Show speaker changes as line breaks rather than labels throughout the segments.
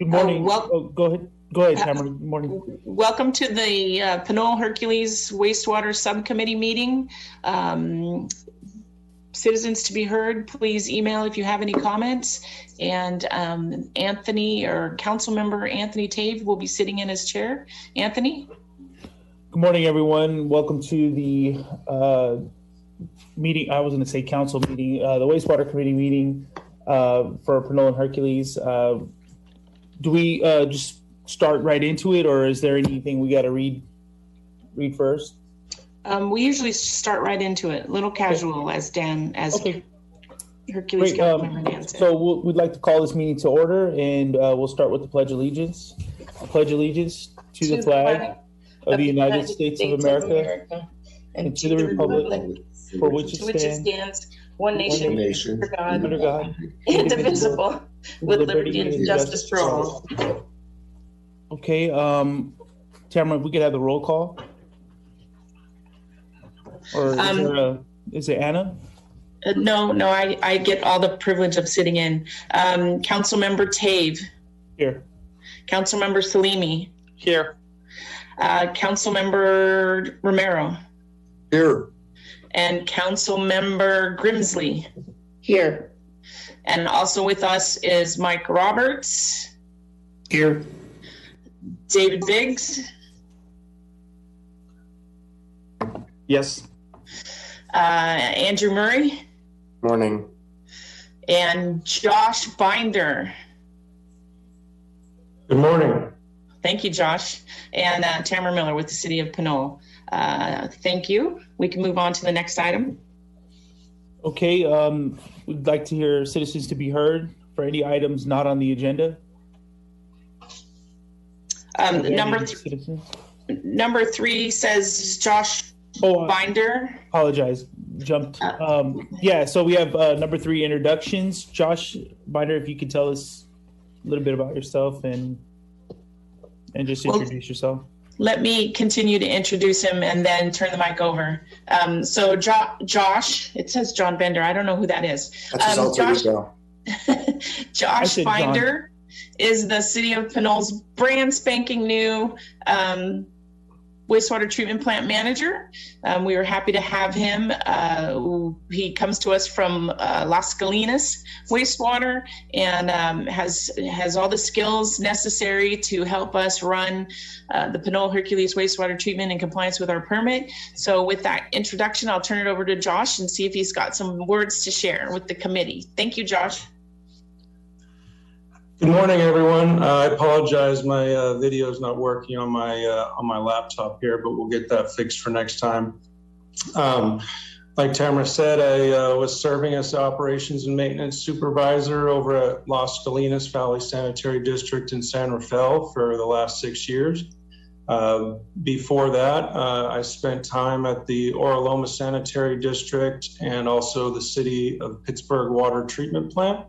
morning. Go ahead. Go ahead, Tamara. Good morning.
Welcome to the Pinole Hercules Wastewater Subcommittee meeting. Citizens to be heard, please email if you have any comments. And Anthony, or Council Member Anthony Tave, will be sitting in as chair. Anthony?
Good morning, everyone. Welcome to the meeting. I was going to say council meeting, the Wastewater Committee meeting for Pinole and Hercules. Do we just start right into it, or is there anything we got to read first?
We usually start right into it, a little casual, as
okay.
Hercules Councilmember Dan said.
So we'd like to call this meeting to order, and we'll start with the Pledge of Allegiance. I pledge allegiance to the flag of the United States of America and to the republic for which it stands,
one nation,
under God,
indivisible, with liberty and justice for all.
Okay, Tamara, we could have the roll call. Or is it Anna?
No, I get all the privilege of sitting in. Councilmember Tave.
Here.
Councilmember Salimi.
Here.
Councilmember Romero.
Here.
And Councilmember Grimsley.
Here.
And also with us is Mike Roberts.
Here.
David Biggs.
Yes.
Andrew Murray.
Morning.
And Josh Binder.
Good morning.
Thank you, Josh. And Tamara Miller with the City of Pinole. Thank you. We can move on to the next item.
Okay, we'd like to hear citizens to be heard for any items not on the agenda. Number three says Josh Binder. Apologize, jumped. Yeah, so we have number 3, introductions. Josh Binder, if you could tell us a little bit about yourself and just introduce yourself.
Let me continue to introduce him and then turn the mic over. So Josh, it says John Bender. I don't know who that is.
That's
Josh Binder is the City of Pinole's brand spanking new wastewater treatment plant manager. We were happy to have him. He comes to us from Las Colinas Wastewater and has all the skills necessary to help us run the Pinole Hercules wastewater treatment in compliance with our permit. So with that introduction, I'll turn it over to Josh and see if he's got some words to share with the committee. Thank you, Josh.
Good morning, everyone. I apologize, my video is not working on my laptop here, but we'll get that fixed for next time. Like Tamara said, I was serving as the operations and maintenance supervisor over at Las Colinas Valley Sanitary District in San Rafael for the last 6 years. Before that, I spent time at the Oro Loma Sanitary District and also the City of Pittsburgh Water Treatment Plant.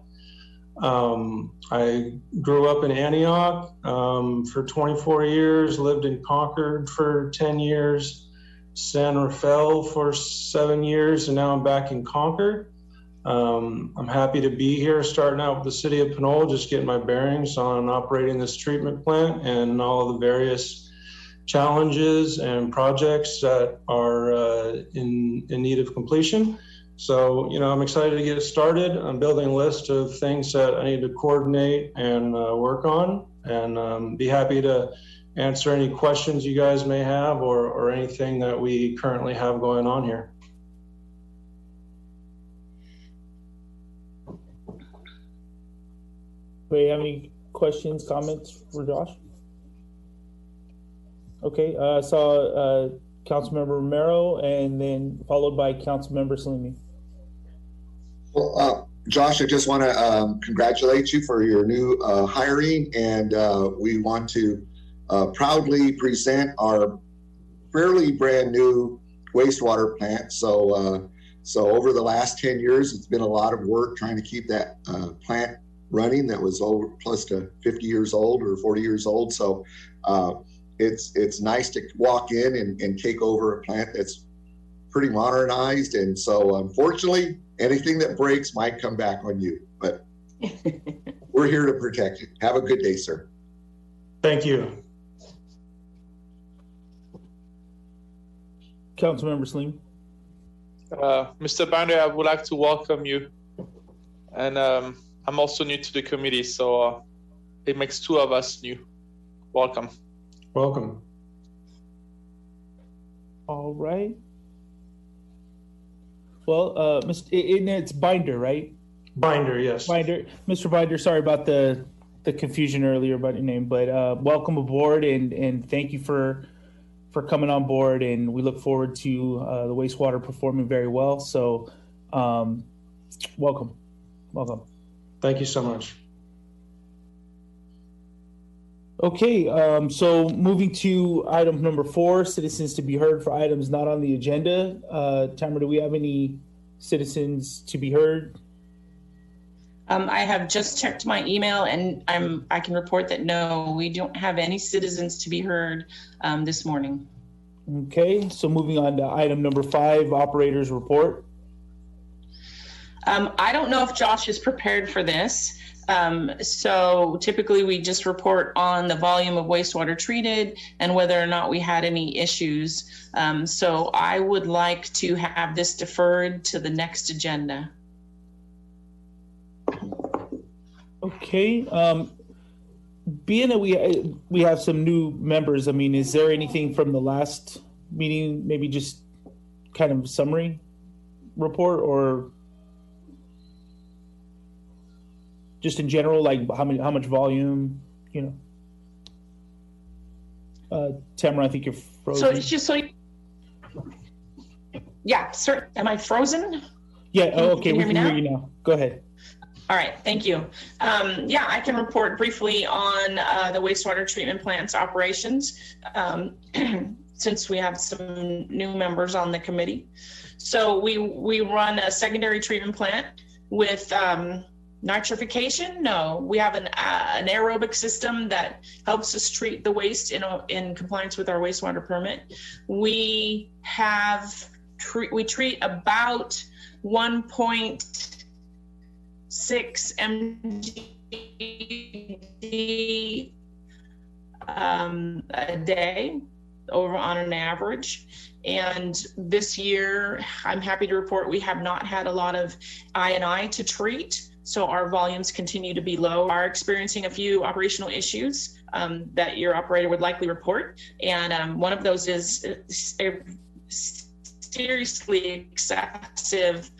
I grew up in Antioch for 24 years, lived in Concord for 10 years, San Rafael for 7 years, and now I'm back in Concord. I'm happy to be here, starting out with the City of Pinole, just getting my bearings on operating this treatment plant and all of the various challenges and projects that are in need of completion. So, I'm excited to get started. I'm building a list of things that I need to coordinate and work on, and be happy to answer any questions you guys may have or anything that we currently have going on here.
Do you have any questions, comments for Josh? Okay, I saw Councilmember Romero and then followed by Councilmember Salimi.
Well, Josh, I just want to congratulate you for your new hiring, and we want to proudly present our fairly brand new wastewater plant. So over the last 10 years, it's been a lot of work trying to keep that plant running that was over close to 50 years old or 40 years old. So it's nice to walk in and take over a plant that's pretty modernized. And so unfortunately, anything that breaks might come back on you, but we're here to protect you. Have a good day, sir.
Thank you.
Councilmember Sleen.
Mr. Binder, I would like to welcome you. And I'm also new to the committee, so it makes two of us new. Welcome.
Welcome.
All right. Well, it's Binder, right?
Binder, yes.
Binder. Mr. Binder, sorry about the confusion earlier about your name, but welcome aboard and thank you for coming on board, and we look forward to the wastewater performing very well. So welcome.
Thank you so much.
Okay, so moving to item number 4, citizens to be heard for items not on the agenda. Tamara, do we have any citizens to be heard?
I have just checked my email, and I can report that no, we don't have any citizens to be heard this morning.
Okay, so moving on to item number 5, operators report.
I don't know if Josh is prepared for this. So typically we just report on the volume of wastewater treated and whether or not we had any issues. So I would like to have this deferred to the next agenda.
Okay. Being that we have some new members, I mean, is there anything from the last meeting, maybe just kind of summary report, or just in general, like how much volume, you know? Tamara, I think you're frozen.
So it's just yeah, sir. Am I frozen?
Yeah. Okay. We can hear you now. Go ahead.
All right, thank you. Yeah, I can report briefly on the wastewater treatment plant's operations since we have some new members on the committee. So we run a secondary treatment plant with nitrification. No, we have an aerobic system that helps us treat the waste in compliance with our wastewater permit. We treat about 1.6 mg a day over on an average. And this year, I'm happy to report we have not had a lot of I&I to treat. So our volumes continue to be low. We are experiencing a few operational issues that your operator would likely report. And one of those is a seriously excessive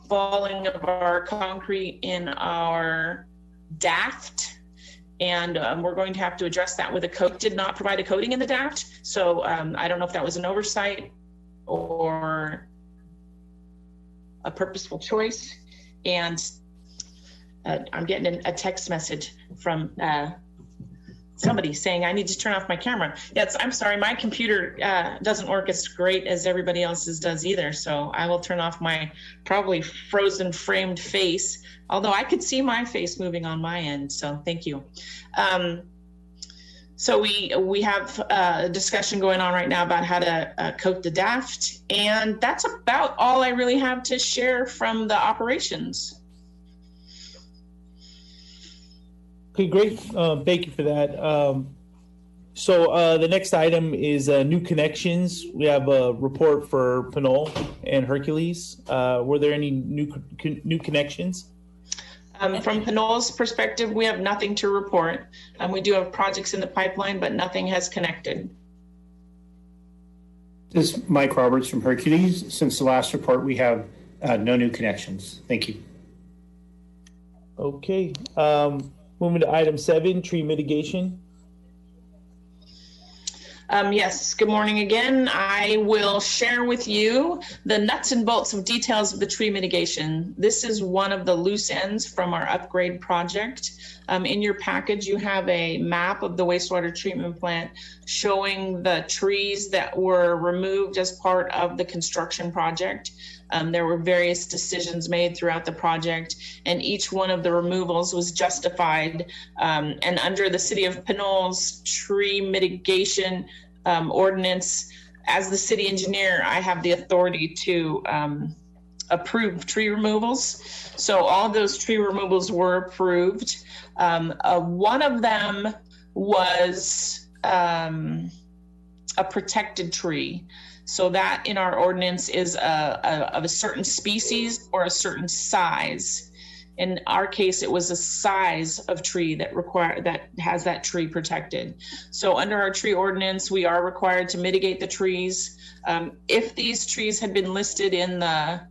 falling of our concrete in our DAFT. And we're going to have to address that with a coat. Did not provide a coating in the DAFT. So I don't know if that was an oversight or a purposeful choice. And I'm getting a text message from somebody saying I need to turn off my camera. Yes, I'm sorry, my computer doesn't work as great as everybody else's does either. So I will turn off my probably frozen framed face, although I could see my face moving on my end. So thank you. So we have a discussion going on right now about how to coat the DAFT, and that's about all I really have to share from the operations.
Okay, great. Thank you for that. So the next item is new connections. We have a report for Pinole and Hercules. Were there any new connections?
From Pinole's perspective, we have nothing to report. We do have projects in the pipeline, but nothing has connected.
This is Mike Roberts from Hercules. Since the last report, we have no new connections. Thank you.
Okay. Moving to item 7, tree mitigation.
Yes, good morning again. I will share with you the nuts and bolts of details of the tree mitigation. This is one of the loose ends from our upgrade project. In your package, you have a map of the wastewater treatment plant showing the trees that were removed as part of the construction project. There were various decisions made throughout the project, and each one of the removals was justified. And under the City of Pinole's tree mitigation ordinance, as the city engineer, I have the authority to approved tree removals. So all of those tree removals were approved. One of them was a protected tree. So that in our ordinance is of a certain species or a certain size. In our case, it was a size of tree that has that tree protected. So under our tree ordinance, we are required to mitigate the trees. If these trees had been listed in the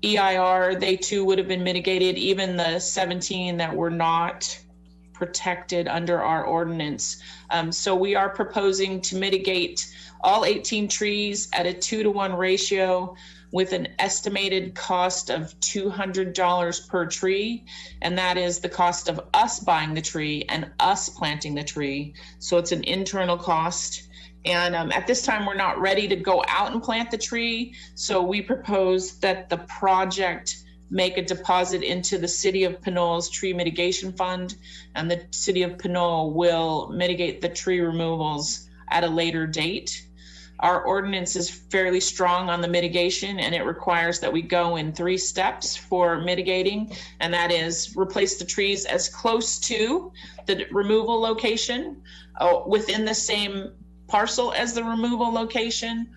EIR, they too would have been mitigated, even the 17 that were not protected under our ordinance. So we are proposing to mitigate all 18 trees at a 2-to-1 ratio with an estimated cost of $200 per tree. And that is the cost of us buying the tree and us planting the tree. So it's an internal cost. And at this time, we're not ready to go out and plant the tree. So we propose that the project make a deposit into the City of Pinole's Tree Mitigation Fund, and the City of Pinole will mitigate the tree removals at a later date. Our ordinance is fairly strong on the mitigation, and it requires that we go in 3 steps for mitigating, and that is replace the trees as close to the removal location, within the same parcel as the removal location,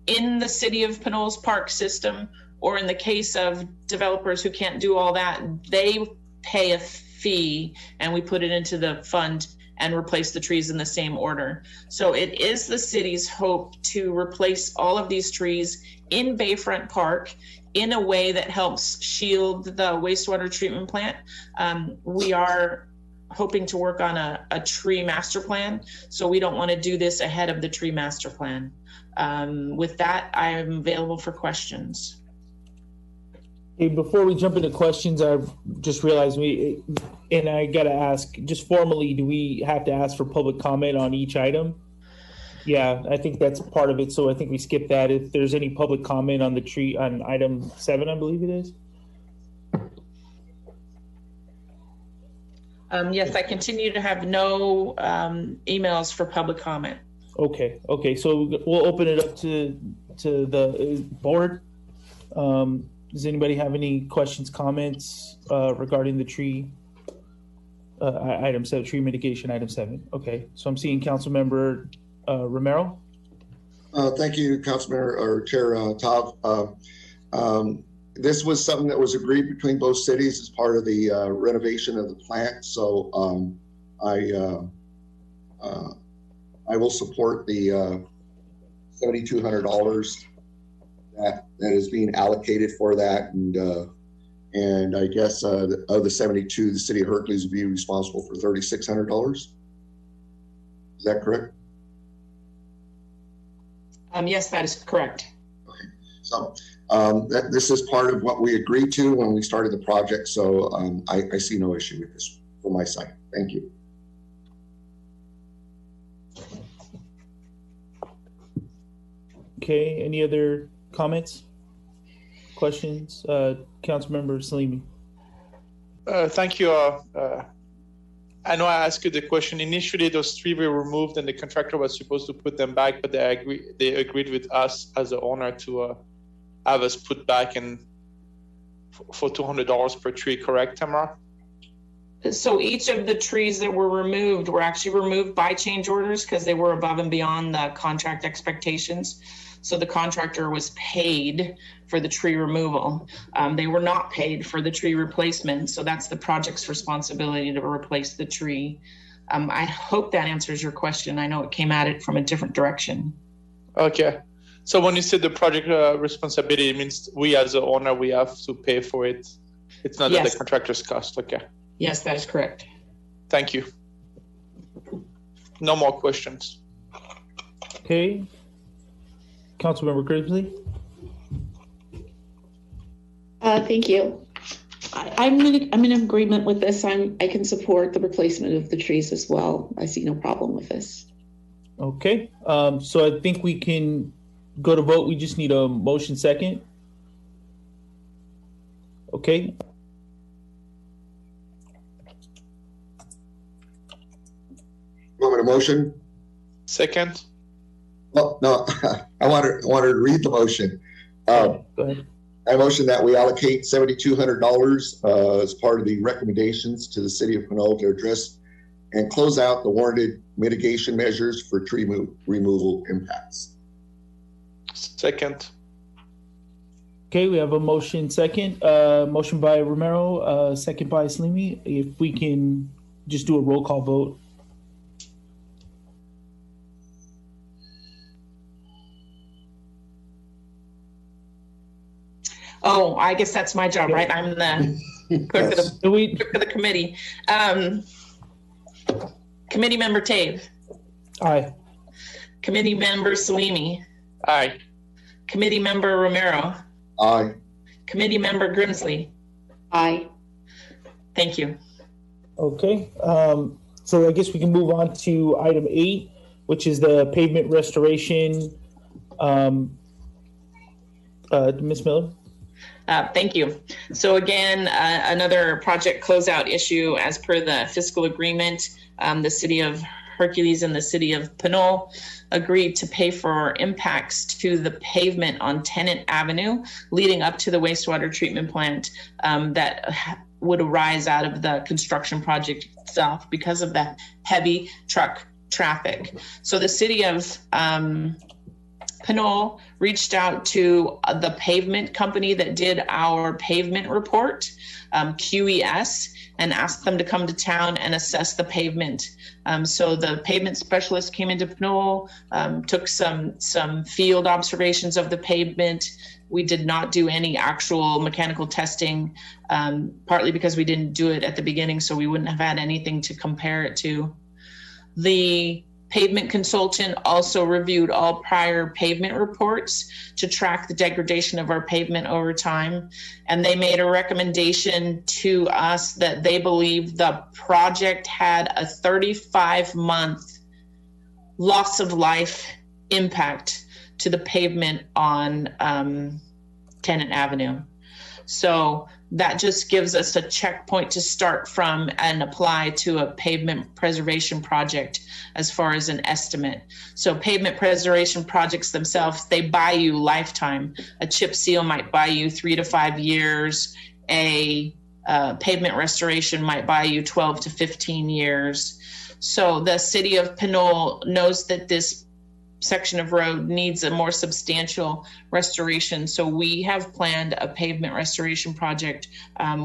in the City of Pinole's park system, or in the case of developers who can't do all that, they pay a fee and we put it into the fund and replace the trees in the same order. So it is the city's hope to replace all of these trees in Bayfront Park in a way that helps shield the wastewater treatment plant. We are hoping to work on a tree master plan, so we don't want to do this ahead of the tree master plan. With that, I am available for questions.
Hey, before we jump into questions, I've just realized and I got to ask, just formally, do we have to ask for public comment on each item? Yeah, I think that's part of it. So I think we skip that. If there's any public comment on the tree, on item 7, I believe it is.
Yes, I continue to have no emails for public comment.
Okay. So we'll open it up to the board. Does anybody have any questions, comments regarding the tree item 7, tree mitigation item 7? Okay, so I'm seeing Councilmember Romero.
Thank you, Councilmember or Chair Tav. This was something that was agreed between both cities as part of the renovation of the plant. So I will support the $7,200 that is being allocated for that, and I guess of the 72, the City of Hercules will be responsible for $3,600. Is that correct?
Yes, that is correct.
Okay, so this is part of what we agreed to when we started the project. So I see no issue with this from my side. Thank you.
Okay, any other comments, questions? Councilmember Salimi.
Thank you. I know I asked you the question. Initially, those 3 were removed and the contractor was supposed to put them back, but they agreed with us as the owner to have us put back in for $200 per tree, correct, Tamara?
So each of the trees that were removed were actually removed by change orders because they were above and beyond the contract expectations. So the contractor was paid for the tree removal. They were not paid for the tree replacement. So that's the project's responsibility to replace the tree. I hope that answers your question. I know it came at it from a different direction.
Okay. So when you said the project responsibility, it means we as the owner, we have to pay for it. It's not
Yes.
the contractor's cost. Okay.
Yes, that is correct.
Thank you. No more questions.
Okay. Councilmember Grizzly.
Thank you. I'm in agreement with this. I can support the replacement of the trees as well. I see no problem with this.
Okay. So I think we can go to vote. We just need a motion second. Okay.
Want me to motion?
Second.
Well, no, I wanted to read the motion.
Go ahead.
I motion that we allocate $7,200 as part of the recommendations to the city of Pinole to address and close out the warranted mitigation measures for tree removal impacts.
Second.
Okay, we have a motion second. Motion by Romero, second by Salimi. If we can just do a roll call vote.
Oh, I guess that's my job, right? I'm the clerk,
Yes.
of the committee. Committee member Tave.
Aye.
Committee member Salimi.
Aye.
Committee member Romero.
Aye.
Committee member Grimsley.
Aye.
Thank you.
Okay. So I guess we can move on to item 8, which is the pavement restoration. Ms. Miller?
Thank you. So again, another project closeout issue as per the fiscal agreement. The city of Hercules and the city of Pinole agreed to pay for impacts to the pavement on Tennant Avenue leading up to the wastewater treatment plant that would arise out of the construction project itself because of the heavy truck traffic. So the city of Pinole reached out to the pavement company that did our pavement report, QES, and asked them to come to town and assess the pavement. So the pavement specialist came into Pinole, took some field observations of the pavement. We did not do any actual mechanical testing, partly because we didn't do it at the beginning, so we wouldn't have had anything to compare it to. The pavement consultant also reviewed all prior pavement reports to track the degradation of our pavement over time. And they made a recommendation to us that they believe the project had a 35-month loss of life impact to the pavement on Tennant Avenue. So that just gives us a checkpoint to start from and apply to a pavement preservation project as far as an estimate. So pavement preservation projects themselves, they buy you lifetime. A chip seal might buy you 3 to 5 years. A pavement restoration might buy you 12 to 15 years. So the city of Pinole knows that this section of road needs a more substantial restoration. So we have planned a pavement restoration project,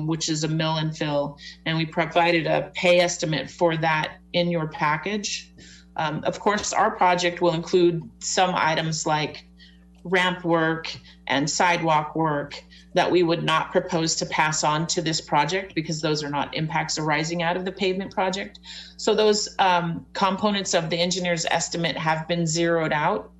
which is a mill and fill, and we provided a pay estimate for that in your package. Of course, our project will include some items like ramp work and sidewalk work that we would not propose to pass on to this project because those are not impacts arising out of the pavement project. So those components of the engineer's estimate have been zeroed out.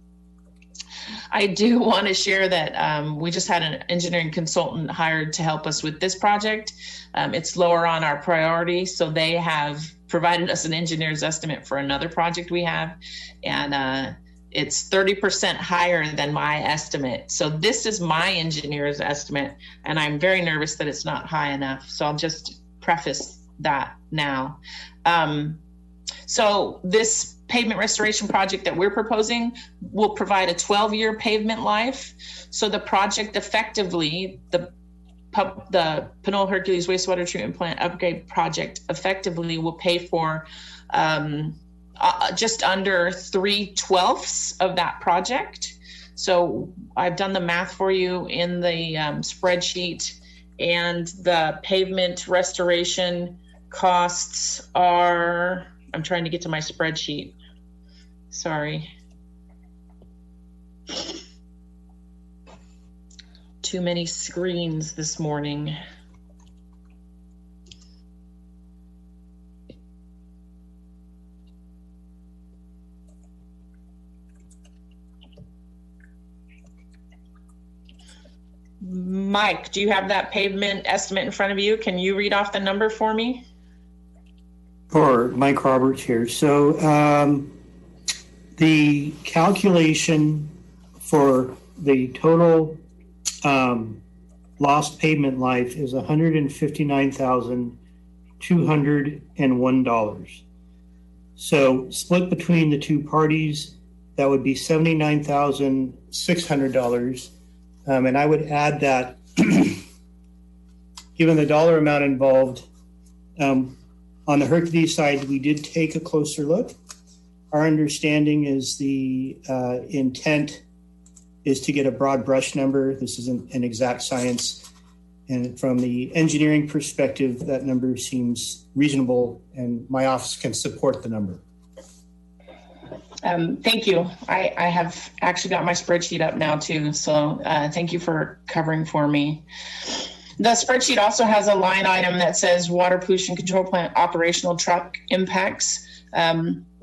I do want to share that we just had an engineering consultant hired to help us with this project. It's lower on our priority, so they have provided us an engineer's estimate for another project we have, and it's 30% higher than my estimate. So this is my engineer's estimate, and I'm very nervous that it's not high enough. So I'll just preface that now. So this pavement restoration project that we're proposing will provide a 12-year pavement life. So the project effectively, the Pinole Hercules Wastewater Treatment Plant Upgrade Project effectively will pay for just under 3/12 of that project. So I've done the math for you in the spreadsheet, and the pavement restoration costs are, I'm trying to get to my spreadsheet. Sorry. Too many screens this morning. Mike, do you have that pavement estimate in front of you? Can you read off the number for me?
Sure, Mike Roberts here. So the calculation for the total lost pavement life is $159,201. So split between the two parties, that would be $79,600. And I would add that given the dollar amount involved, on the Hercules side, we did take a closer look. Our understanding is the intent is to get a broad brush number. This isn't an exact science. And from the engineering perspective, that number seems reasonable, and my office can support the number.
Thank you. I have actually got my spreadsheet up now too. So thank you for covering for me. The spreadsheet also has a line item that says water pollution control plant operational truck impacts.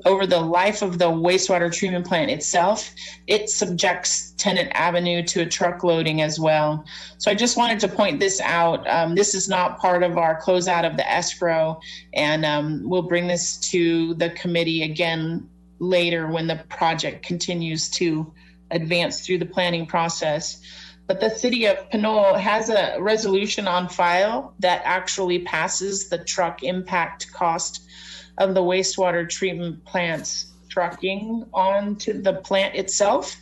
Over the life of the wastewater treatment plant itself, it subjects Tenant Avenue to a truck loading as well. So I just wanted to point this out. This is not part of our closeout of the escrow, and we'll bring this to the committee again later when the project continues to advance through the planning process. But the city of Pinole has a resolution on file that actually passes the truck impact cost of the wastewater treatment plant's trucking onto the plant itself.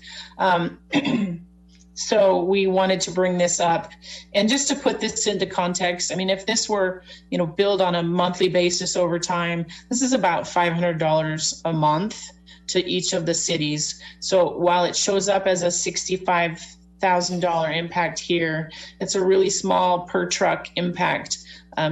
So we wanted to bring this up. And just to put this into context, I mean, if this were, billed on a monthly basis over time, this is about $500 a month to each of the cities. So while it shows up as a $65,000 impact here, it's a really small per truck impact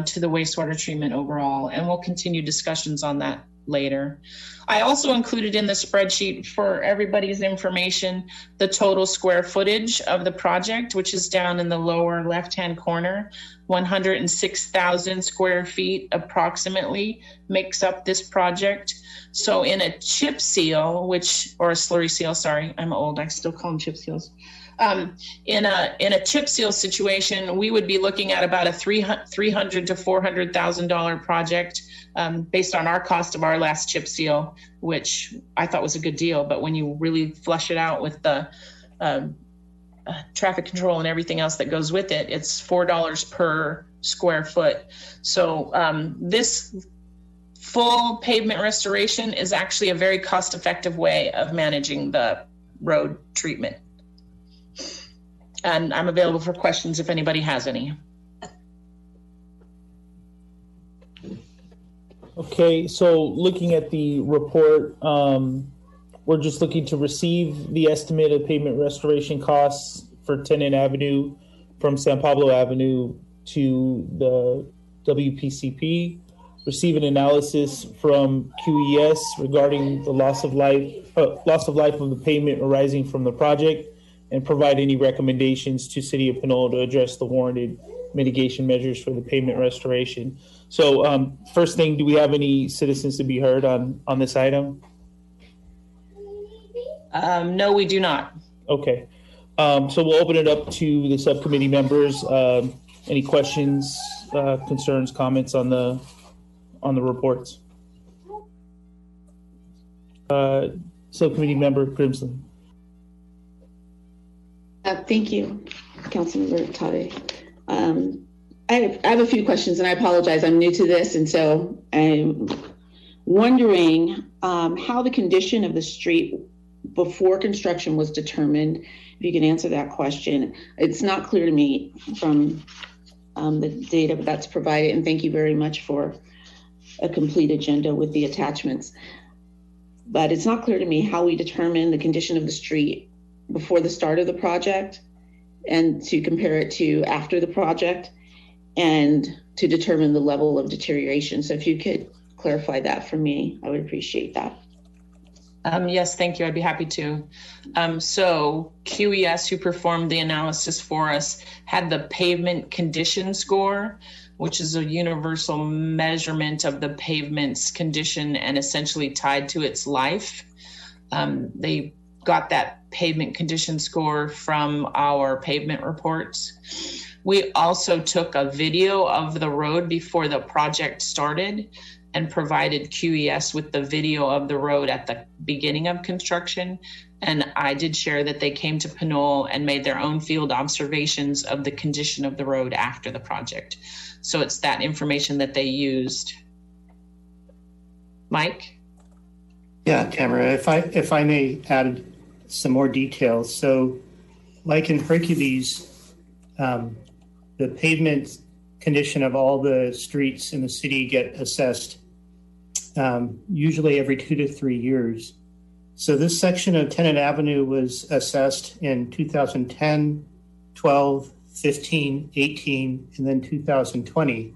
to the wastewater treatment overall. And we'll continue discussions on that later. I also included in the spreadsheet for everybody's information the total square footage of the project, which is down in the lower left-hand corner. 106,000 square feet approximately makes up this project. So in a chip seal, or a slurry seal, sorry, I'm old, I still call them chip seals. In a chip seal situation, we would be looking at about a $300,000 to $400,000 project based on our cost of our last chip seal, which I thought was a good deal. But when you really flush it out with the traffic control and everything else that goes with it, it's $4 per square foot. So this full pavement restoration is actually a very cost-effective way of managing the road treatment. And I'm available for questions if anybody has any.
Okay, so looking at the report, we're just looking to receive the estimate of pavement restoration costs for Tenant Avenue from San Pablo Avenue to the WPCP, receive an analysis from QES regarding the loss of life of the pavement arising from the project, and provide any recommendations to City of Pinole to address the warranted mitigation measures for the pavement restoration. So first thing, do we have any citizens to be heard on this item?
No, we do not.
Okay. So we'll open it up to the subcommittee members. Any questions, concerns, comments on the reports? Subcommittee member Grimsley.
Thank you, Councilmember Tade. I have a few questions, and I apologize. I'm new to this, and so I'm wondering how the condition of the street before construction was determined. If you can answer that question. It's not clear to me from the data that's provided, and thank you very much for a complete agenda with the attachments. But it's not clear to me how we determine the condition of the street before the start of the project and to compare it to after the project and to determine the level of deterioration. So if you could clarify that for me, I would appreciate that.
Yes, thank you. I'd be happy to. So QES, who performed the analysis for us, had the pavement condition score, which is a universal measurement of the pavement's condition and essentially tied to its life. They got that pavement condition score from our pavement reports. We also took a video of the road before the project started and provided QES with the video of the road at the beginning of construction. And I did share that they came to Pinole and made their own field observations of the condition of the road after the project. So it's that information that they used. Mike?
Yeah, Tamara, if I may add some more details. So like in Hercules, the pavement condition of all the streets in the city get assessed usually every 2 to 3 years. So this section of Tennant Avenue was assessed in 2010, 12, 15, 18, and then 2020.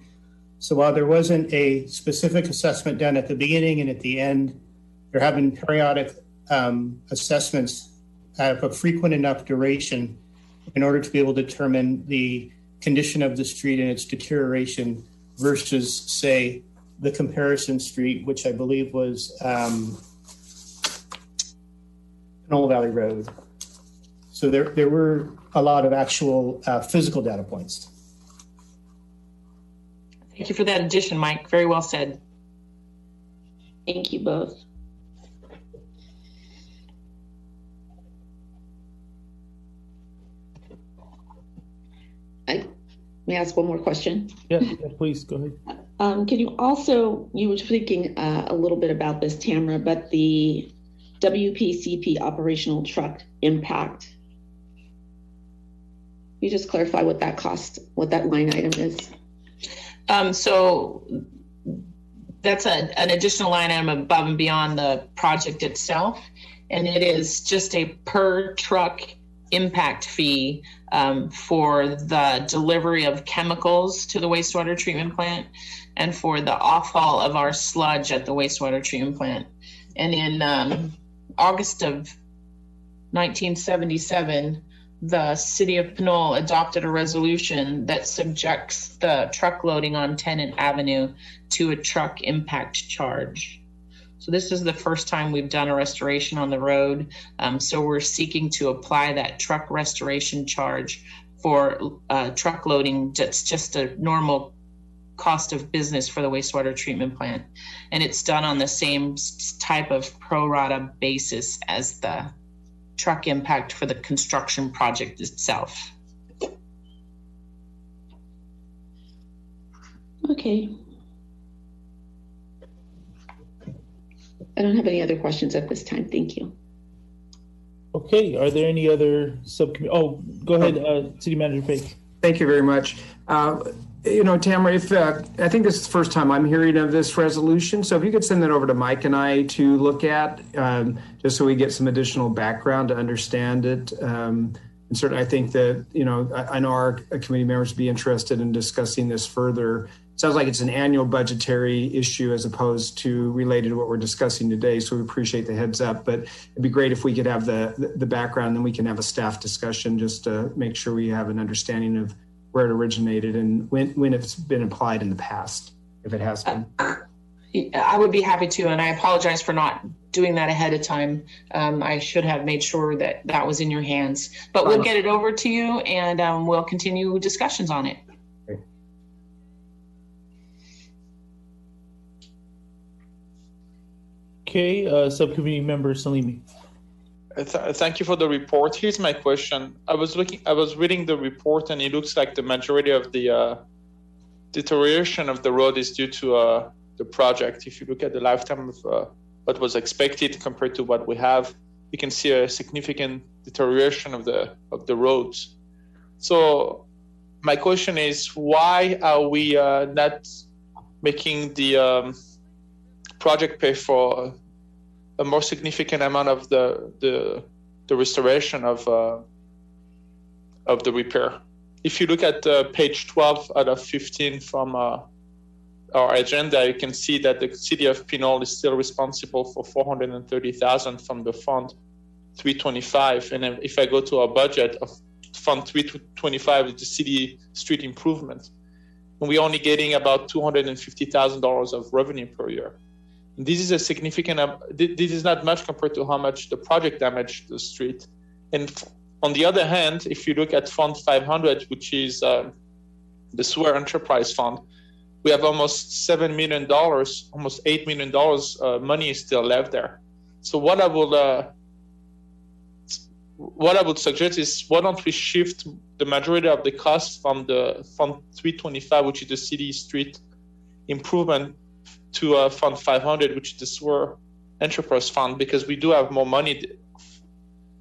So while there wasn't a specific assessment done at the beginning and at the end, there have been periodic assessments of a frequent enough duration in order to be able to determine the condition of the street and its deterioration versus, say, the comparison street, which I believe was Pinole Valley Road. So there were a lot of actual physical data points.
Thank you for that addition, Mike. Very well said.
Thank you both. May I ask one more question?
Yeah, please go ahead.
Can you also, you were speaking a little bit about this, Tamara, but the WPCP operational truck impact. Can you just clarify what that cost, what that line item is?
So that's an additional line item above and beyond the project itself. And it is just a per truck impact fee for the delivery of chemicals to the wastewater treatment plant and for the off-haul of our sludge at the wastewater treatment plant. And in August of 1977, the city of Pinole adopted a resolution that subjects the truck loading on Tennant Avenue to a truck impact charge. So this is the first time we've done a restoration on the road. So we're seeking to apply that truck restoration charge for truck loading. That's just a normal cost of business for the wastewater treatment plant. And it's done on the same type of pro rata basis as the truck impact for the construction project itself.
Okay. I don't have any other questions at this time. Thank you.
Okay. Are there any other subcommittee? Oh, go ahead, City Manager Page.
Thank you very much. Tamara, I think this is the first time I'm hearing of this resolution. So if you could send that over to Mike and I to look at, just so we get some additional background to understand it. And certainly I think that, I know our committee members would be interested in discussing this further. It sounds like it's an annual budgetary issue as opposed to related to what we're discussing today. So we appreciate the heads up, but it'd be great if we could have the background, then we can have a staff discussion just to make sure we have an understanding of where it originated and when it's been applied in the past, if it has been.
I would be happy to, and I apologize for not doing that ahead of time. I should have made sure that that was in your hands, but we'll get it over to you and we'll continue discussions on it.
Okay, Subcommittee Member Salimi.
Thank you for the report. Here's my question. I was reading the report, and it looks like the majority of the deterioration of the road is due to the project. If you look at the lifetime of what was expected compared to what we have, you can see a significant deterioration of the roads. So my question is, why are we not making the project pay for a more significant amount of the restoration of the repair? If you look at page 12 out of 15 from our agenda, you can see that the city of Pinole is still responsible for $430,000 from the fund 325. And if I go to our budget of fund 325, the city street improvement, and we're only getting about $250,000 of revenue per year. This is a significant, this is not much compared to how much the project damaged the street. And on the other hand, if you look at Fund 500, which is the sewer enterprise fund, we have almost $7 million, almost $8 million money is still left there. So what I would suggest is, why don't we shift the majority of the costs from the Fund 325, which is the city street improvement, to Fund 500, which is the sewer enterprise fund, because we do have more money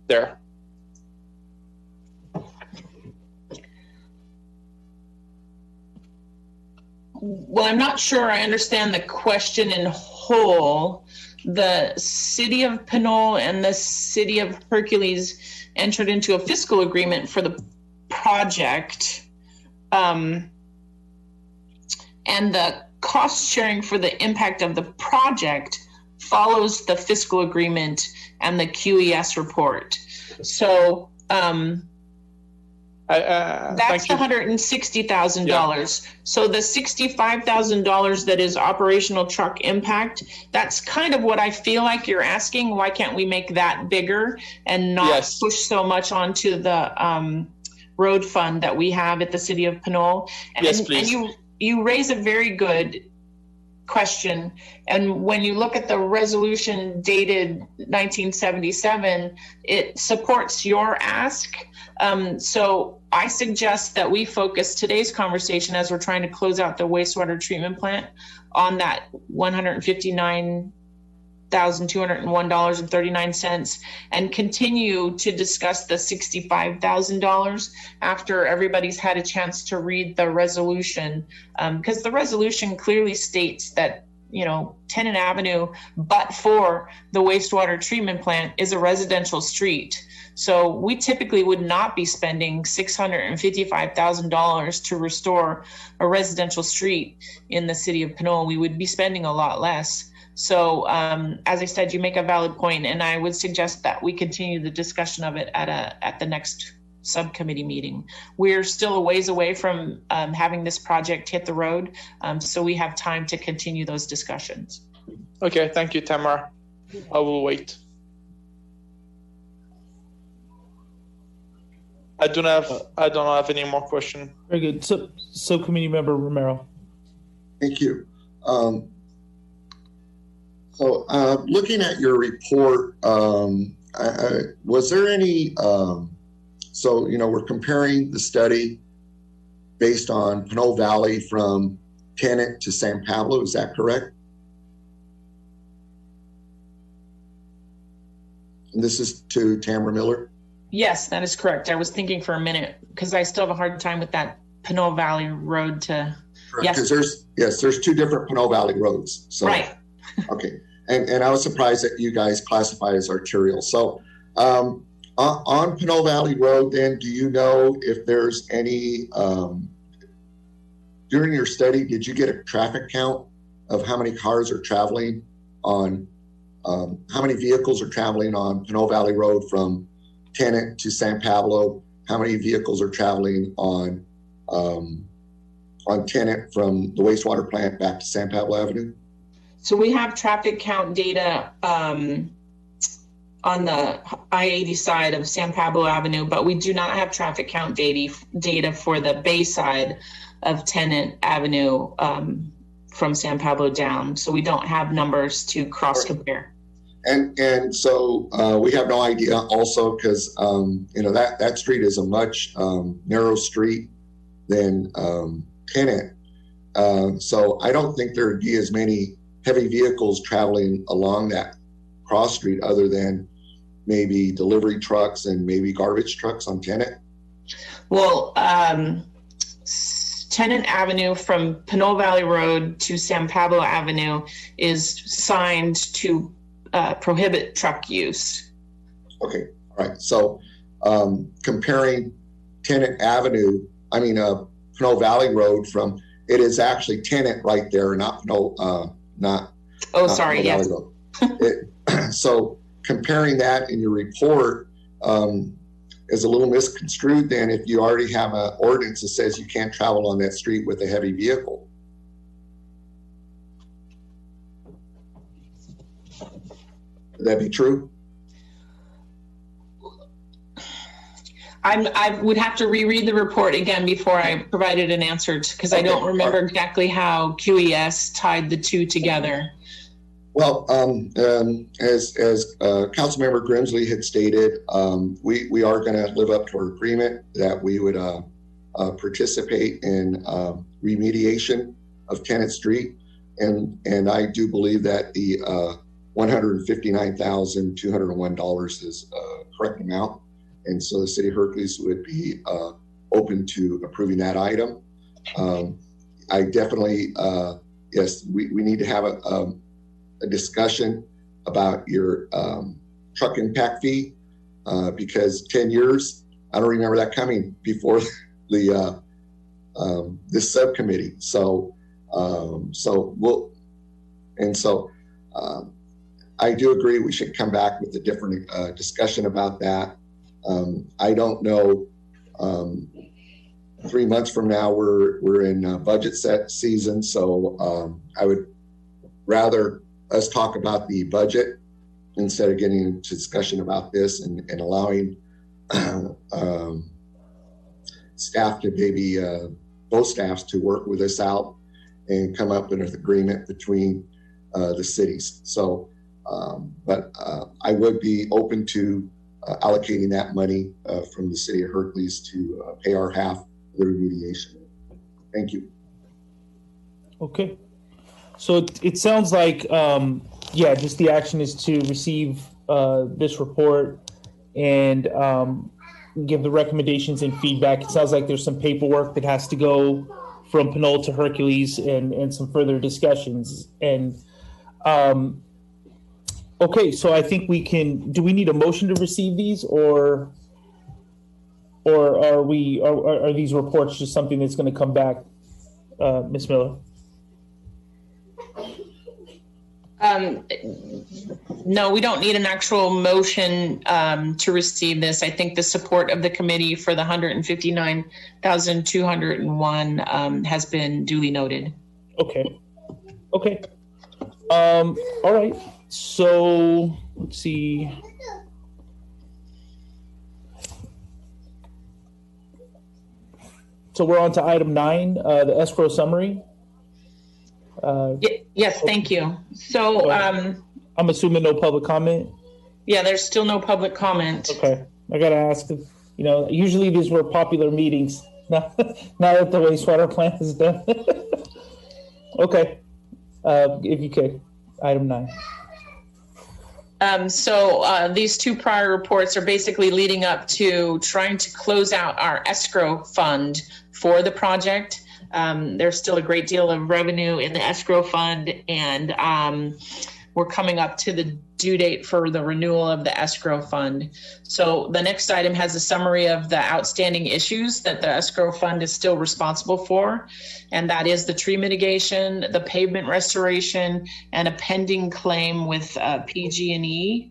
there.
Well, I'm not sure I understand the question in whole. The city of Pinole and the city of Hercules entered into a fiscal agreement for the project. And the cost sharing for the impact of the project follows the fiscal agreement and the QES report. So that's the $160,000. Yeah. So the $65,000 that is operational truck impact, that's kind of what I feel like you're asking. Why can't we make that bigger and not push so much onto the road fund that we have at the city of Pinole? And,
yes, please.
And you raise a very good question. And when you look at the resolution dated 1977, it supports your ask. So I suggest that we focus today's conversation, as we're trying to close out the wastewater treatment plant, on that $159,201.39 and continue to discuss the $65,000 after everybody's had a chance to read the resolution. Because the resolution clearly states that, you know, Tennant Avenue, but for the wastewater treatment plant, is a residential street. So we typically would not be spending $655,000 to restore a residential street in the city of Pinole. We would be spending a lot less. So as I said, you make a valid point, and I would suggest that we continue the discussion of it at the next subcommittee meeting. We're still a ways away from having this project hit the road, so we have time to continue those discussions.
Okay, thank you, Tamara. I will wait. I don't have any more questions.
Very good. So, Subcommittee Member Romero.
Thank you. So looking at your report, was there any, so, you know, we're comparing the study based on Pinole Valley from Tennant to San Pablo, is that correct? And this is to Tamara Miller?
Yes, that is correct. I was thinking for a minute because I still have a hard time with that Pinole Valley road to.
Because there's two different Pinole Valley roads. So,
right.
Okay. And I was surprised that you guys classify as arterial. So on Pinole Valley Road, then, do you know if there's any, during your study, did you get a traffic count of how many cars are traveling on, how many vehicles are traveling on Pinole Valley Road from Tennant to San Pablo? How many vehicles are traveling on Tennant from the wastewater plant back to San Pablo Avenue?
So we have traffic count data on the I-80 side of San Pablo Avenue, but we do not have traffic count data for the bay side of Tennant Avenue from San Pablo down. So we don't have numbers to cross compare.
And so we have no idea also because, you know, that street is a much narrow street than Tennant. So I don't think there would be as many heavy vehicles traveling along that cross street other than maybe delivery trucks and maybe garbage trucks on Tennant. Well,
Tennant Avenue from Pinole Valley Road to San Pablo Avenue is signed to prohibit truck use.
Okay, all right. So comparing Tennant Avenue, Pinole Valley Road from, it is actually Tennant right there, not Pinole, not.
Oh, sorry, yes.
So comparing that in your report is a little misconstrued then if you already have an ordinance that says you can't travel on that street with a heavy vehicle. Would that be true?
I would have to reread the report again before I provided an answer because I don't remember exactly how QES tied the two together.
Well, as Councilmember Grimsley had stated, we are going to live up to our agreement that we would participate in remediation of Tennant Street, and I do believe that the $159,201 is a correct amount. And so the city of Hercules would be open to approving that item. I definitely, yes, we need to have a discussion about your truck impact fee because 10 years, I don't remember that coming before the this subcommittee. So I do agree we should come back with a different discussion about that. I don't know. 3 months from now, we're in budget set season, so I would rather us talk about the budget instead of getting into discussion about this and allowing staff to maybe both staffs to work with us out and come up with an agreement between the cities. So, but I would be open to allocating that money from the city of Hercules to pay our half of the remediation. Thank you.
Okay. So it sounds like, yeah, just the action is to receive this report and give the recommendations and feedback. It sounds like there's some paperwork that has to go from Pinole to Hercules and some further discussions. And okay, so I think we can, do we need a motion to receive these or are these reports just something that's going to come back, Ms. Miller?
No, we don't need an actual motion to receive this. I think the support of the committee for the $159,201 has been duly noted.
Okay. Okay. All right. So let's see. So we're on to item 9, the escrow summary.
Yes, thank you. So
I'm assuming no public comment.
Yeah, there's still no public comment.
Okay, I gotta ask. You know, usually these were popular meetings. Now that the wastewater plant is done. Okay, if you could, item 9.
So these two prior reports are basically leading up to trying to close out our escrow fund for the project. There's still a great deal of revenue in the escrow fund, and we're coming up to the due date for the renewal of the escrow fund. So the next item has a summary of the outstanding issues that the escrow fund is still responsible for, and that is the tree mitigation, the pavement restoration, and a pending claim with PG&E.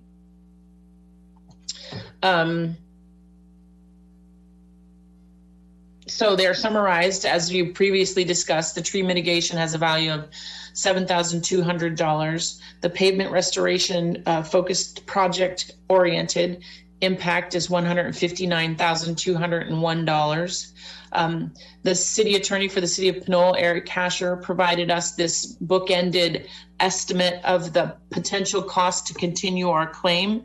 So they're summarized as you previously discussed. The tree mitigation has a value of $7,200. The pavement restoration focused project oriented impact is $159,201. The city attorney for the city of Pinole, Eric Kasher, provided us this bookended estimate of the potential cost to continue our claim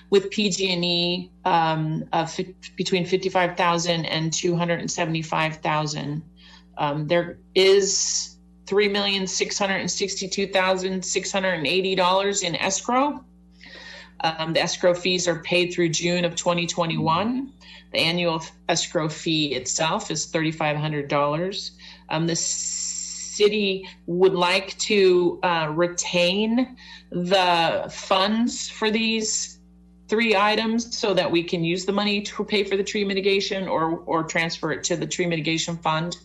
with PG&E of between $55,000 and $275,000. There is $3,662,680 in escrow. The escrow fees are paid through June of 2021. The annual escrow fee itself is $3,500. The city would like to retain the funds for these 3 items so that we can use the money to pay for the tree mitigation or transfer it to the tree mitigation fund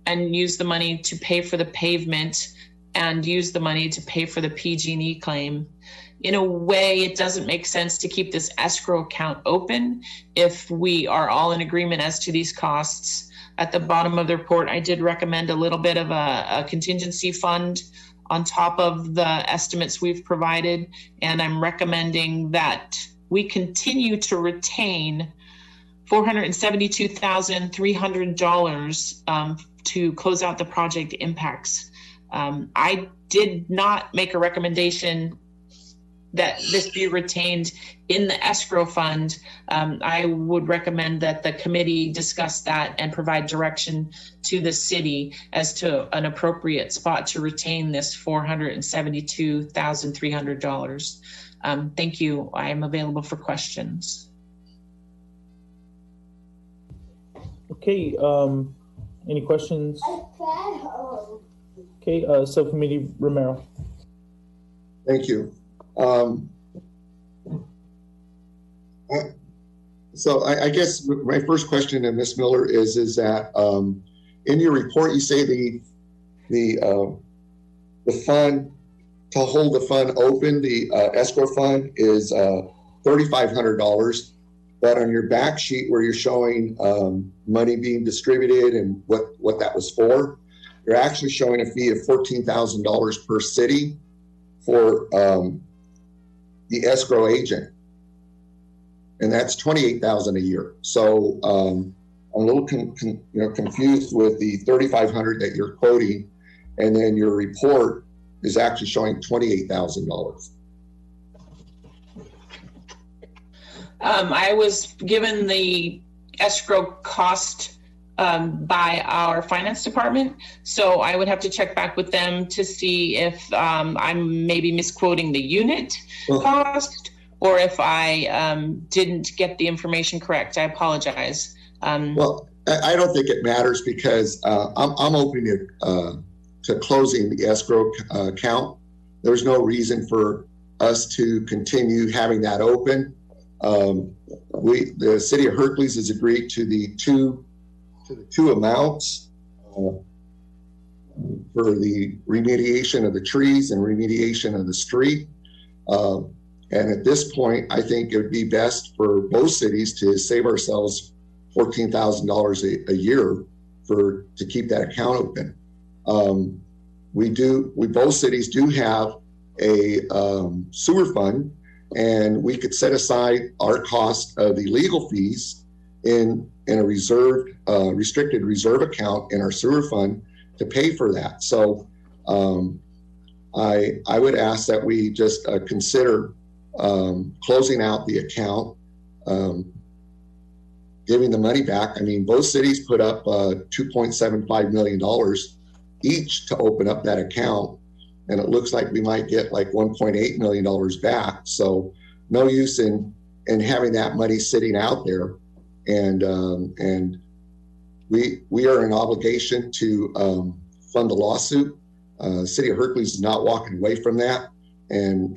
and use the money to pay for the pavement and use the money to pay for the PG&E claim. In a way, it doesn't make sense to keep this escrow account open if we are all in agreement as to these costs. At the bottom of the report, I did recommend a little bit of a contingency fund on top of the estimates we've provided, and I'm recommending that we continue to retain $472,300 to close out the project impacts. I did not make a recommendation that this be retained in the escrow fund. I would recommend that the committee discuss that and provide direction to the city as to an appropriate spot to retain this $472,300. Thank you. I am available for questions.
Okay, any questions Okay, Subcommittee Romero.
Thank you. So I guess my first question to Ms. Miller is that in your report you say the fund, to hold the fund open, the escrow fund is $3,500, but on your back sheet where you're showing money being distributed and what that was for, you're actually showing a fee of $14,000 per city for the escrow agent, and that's $28,000 a year. So I'm a little confused with the $3,500 that you're quoting, and then your report is actually showing $28,000.
I was given the escrow cost by our finance department, so I would have to check back with them to see if I'm maybe misquoting the unit cost, or if I didn't get the information correct. I apologize.
Well, I don't think it matters because I'm open to closing the escrow account. There's no reason for us to continue having that open. The city of Hercules has agreed to the two amounts for the remediation of the trees and remediation of the street. And at this point, I think it would be best for both cities to save ourselves $14,000 a year to keep that account open. Both cities do have a sewer fund, and we could set aside our cost of the legal fees in a restricted reserve account in our sewer fund to pay for that. So I would ask that we just consider closing out the account, giving the money back. I mean, both cities put up $2.75 million each to open up that account, and it looks like we might get like $1.8 million back. So no use in having that money sitting out there. And we are in obligation to fund the lawsuit. City of Hercules is not walking away from that, and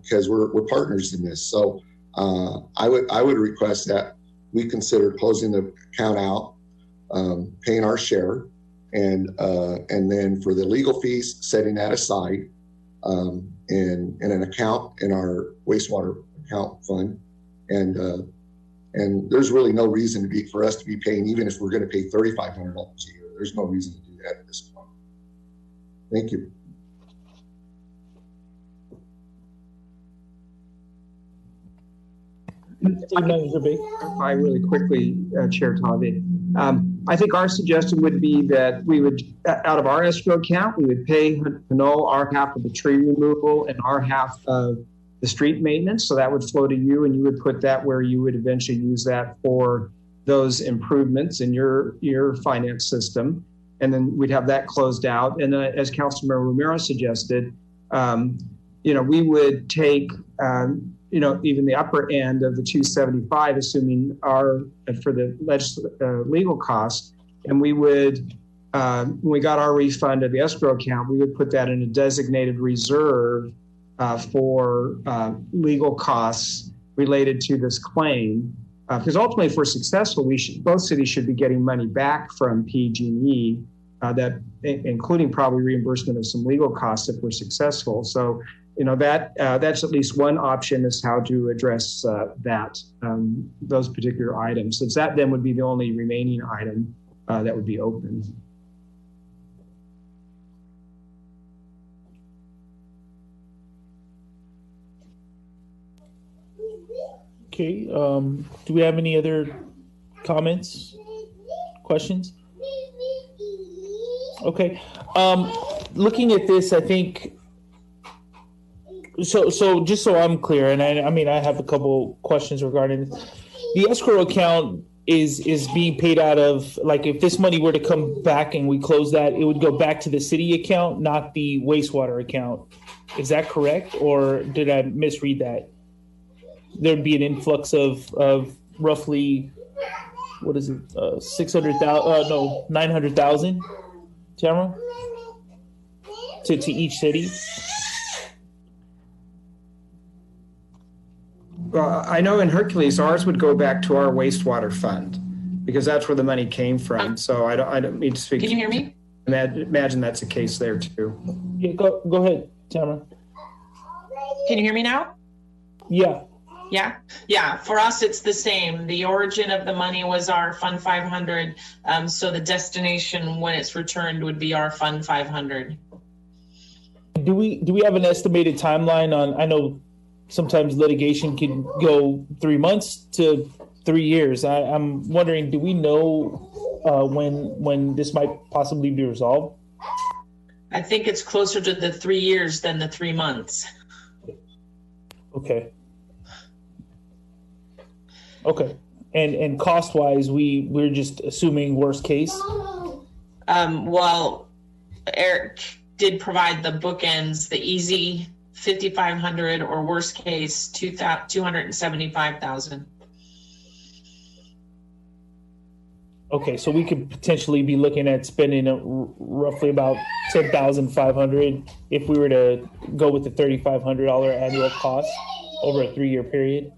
because we're partners in this. So I would request that we consider closing the account out, paying our share, and then for the legal fees, setting that aside in an account in our wastewater account fund. And there's really no reason for us to be paying, even if we're going to pay $3,500 a year. There's no reason to do that at this point. Thank you.
Clarify really quickly, Chair Tavi. I think our suggestion would be that we would, out of our escrow account, we would pay Pinole our half of the tree removal and our half of the street maintenance. So that would flow to you, and you would put that where you would eventually use that for those improvements in your finance system. And then we'd have that closed out. And then, as Councilmember Romero suggested, we would take, even the upper end of the 275, assuming for the legal costs, and we would, when we got our refund of the escrow account, we would put that in a designated reserve for legal costs related to this claim. Because ultimately, if we're successful, both cities should be getting money back from PG&E, that including probably reimbursement of some legal costs if we're successful. So, that's at least one option as how to address those particular items. Since that then would be the only remaining item that would be open.
Okay, do we have any other comments, questions? Okay, looking at this, I think, so just so I'm clear, and I have a couple questions regarding this. The escrow account is being paid out of, like, if this money were to come back and we close that, it would go back to the city account, not the wastewater account. Is that correct, or did I misread that? There'd be an influx of roughly, what is it, 900,000, Tamara? to each city?
Well, I know in Hercules, ours would go back to our wastewater fund because that's where the money came from. So I don't need to speak.
Can you hear me?
Imagine that's the case there too.
Yeah, go ahead, Tamara.
Can you hear me now?
Yeah.
Yeah. For us, it's the same. The origin of the money was our Fund 500. So the destination when it's returned would be our Fund 500.
Do we have an estimated timeline on? I know sometimes litigation can go 3 months to 3 years. I'm wondering, do we know when this might possibly be resolved?
I think it's closer to the 3 years than the 3 months.
Okay. And cost wise, we're just assuming worst case.
Well, Eric did provide the bookends, the easy 5,500 or worst case 275,000.
Okay, so we could potentially be looking at spending roughly about 10,500 if we were to go with the $3,500 annual cost over a 3-year period.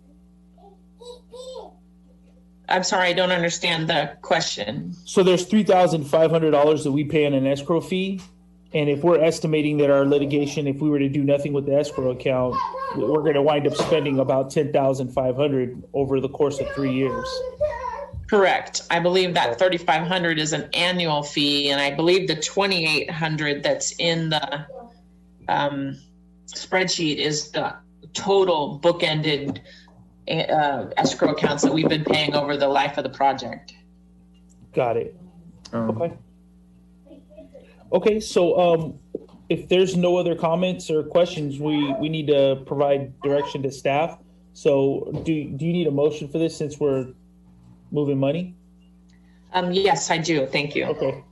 I'm sorry, I don't understand the question.
So there's $3,500 that we pay in an escrow fee. And if we're estimating that our litigation, if we were to do nothing with the escrow account, we're going to wind up spending about $10,500 over the course of 3 years.
Correct. I believe that $3,500 is an annual fee, and I believe the $2,800 that's in the spreadsheet is the total bookended escrow accounts that we've been paying over the life of the project.
Got it. Okay, so if there's no other comments or questions, we need to provide direction to staff. So do you need a motion for this since we're moving money?
Yes, I do. Thank you.
Okay.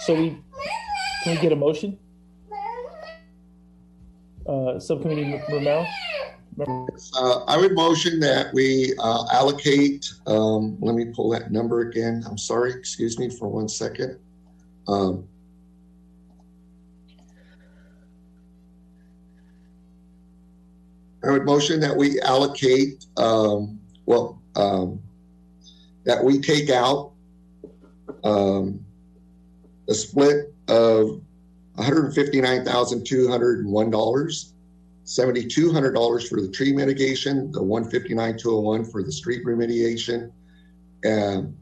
So can we get a motion? Subcommittee Romero?
I would motion that we allocate, let me pull that number again. I'm sorry, excuse me for 1 second. I would motion that we allocate, that we take out a split of $159,201. $7,200 for the tree mitigation, the $159,201 for the street remediation, and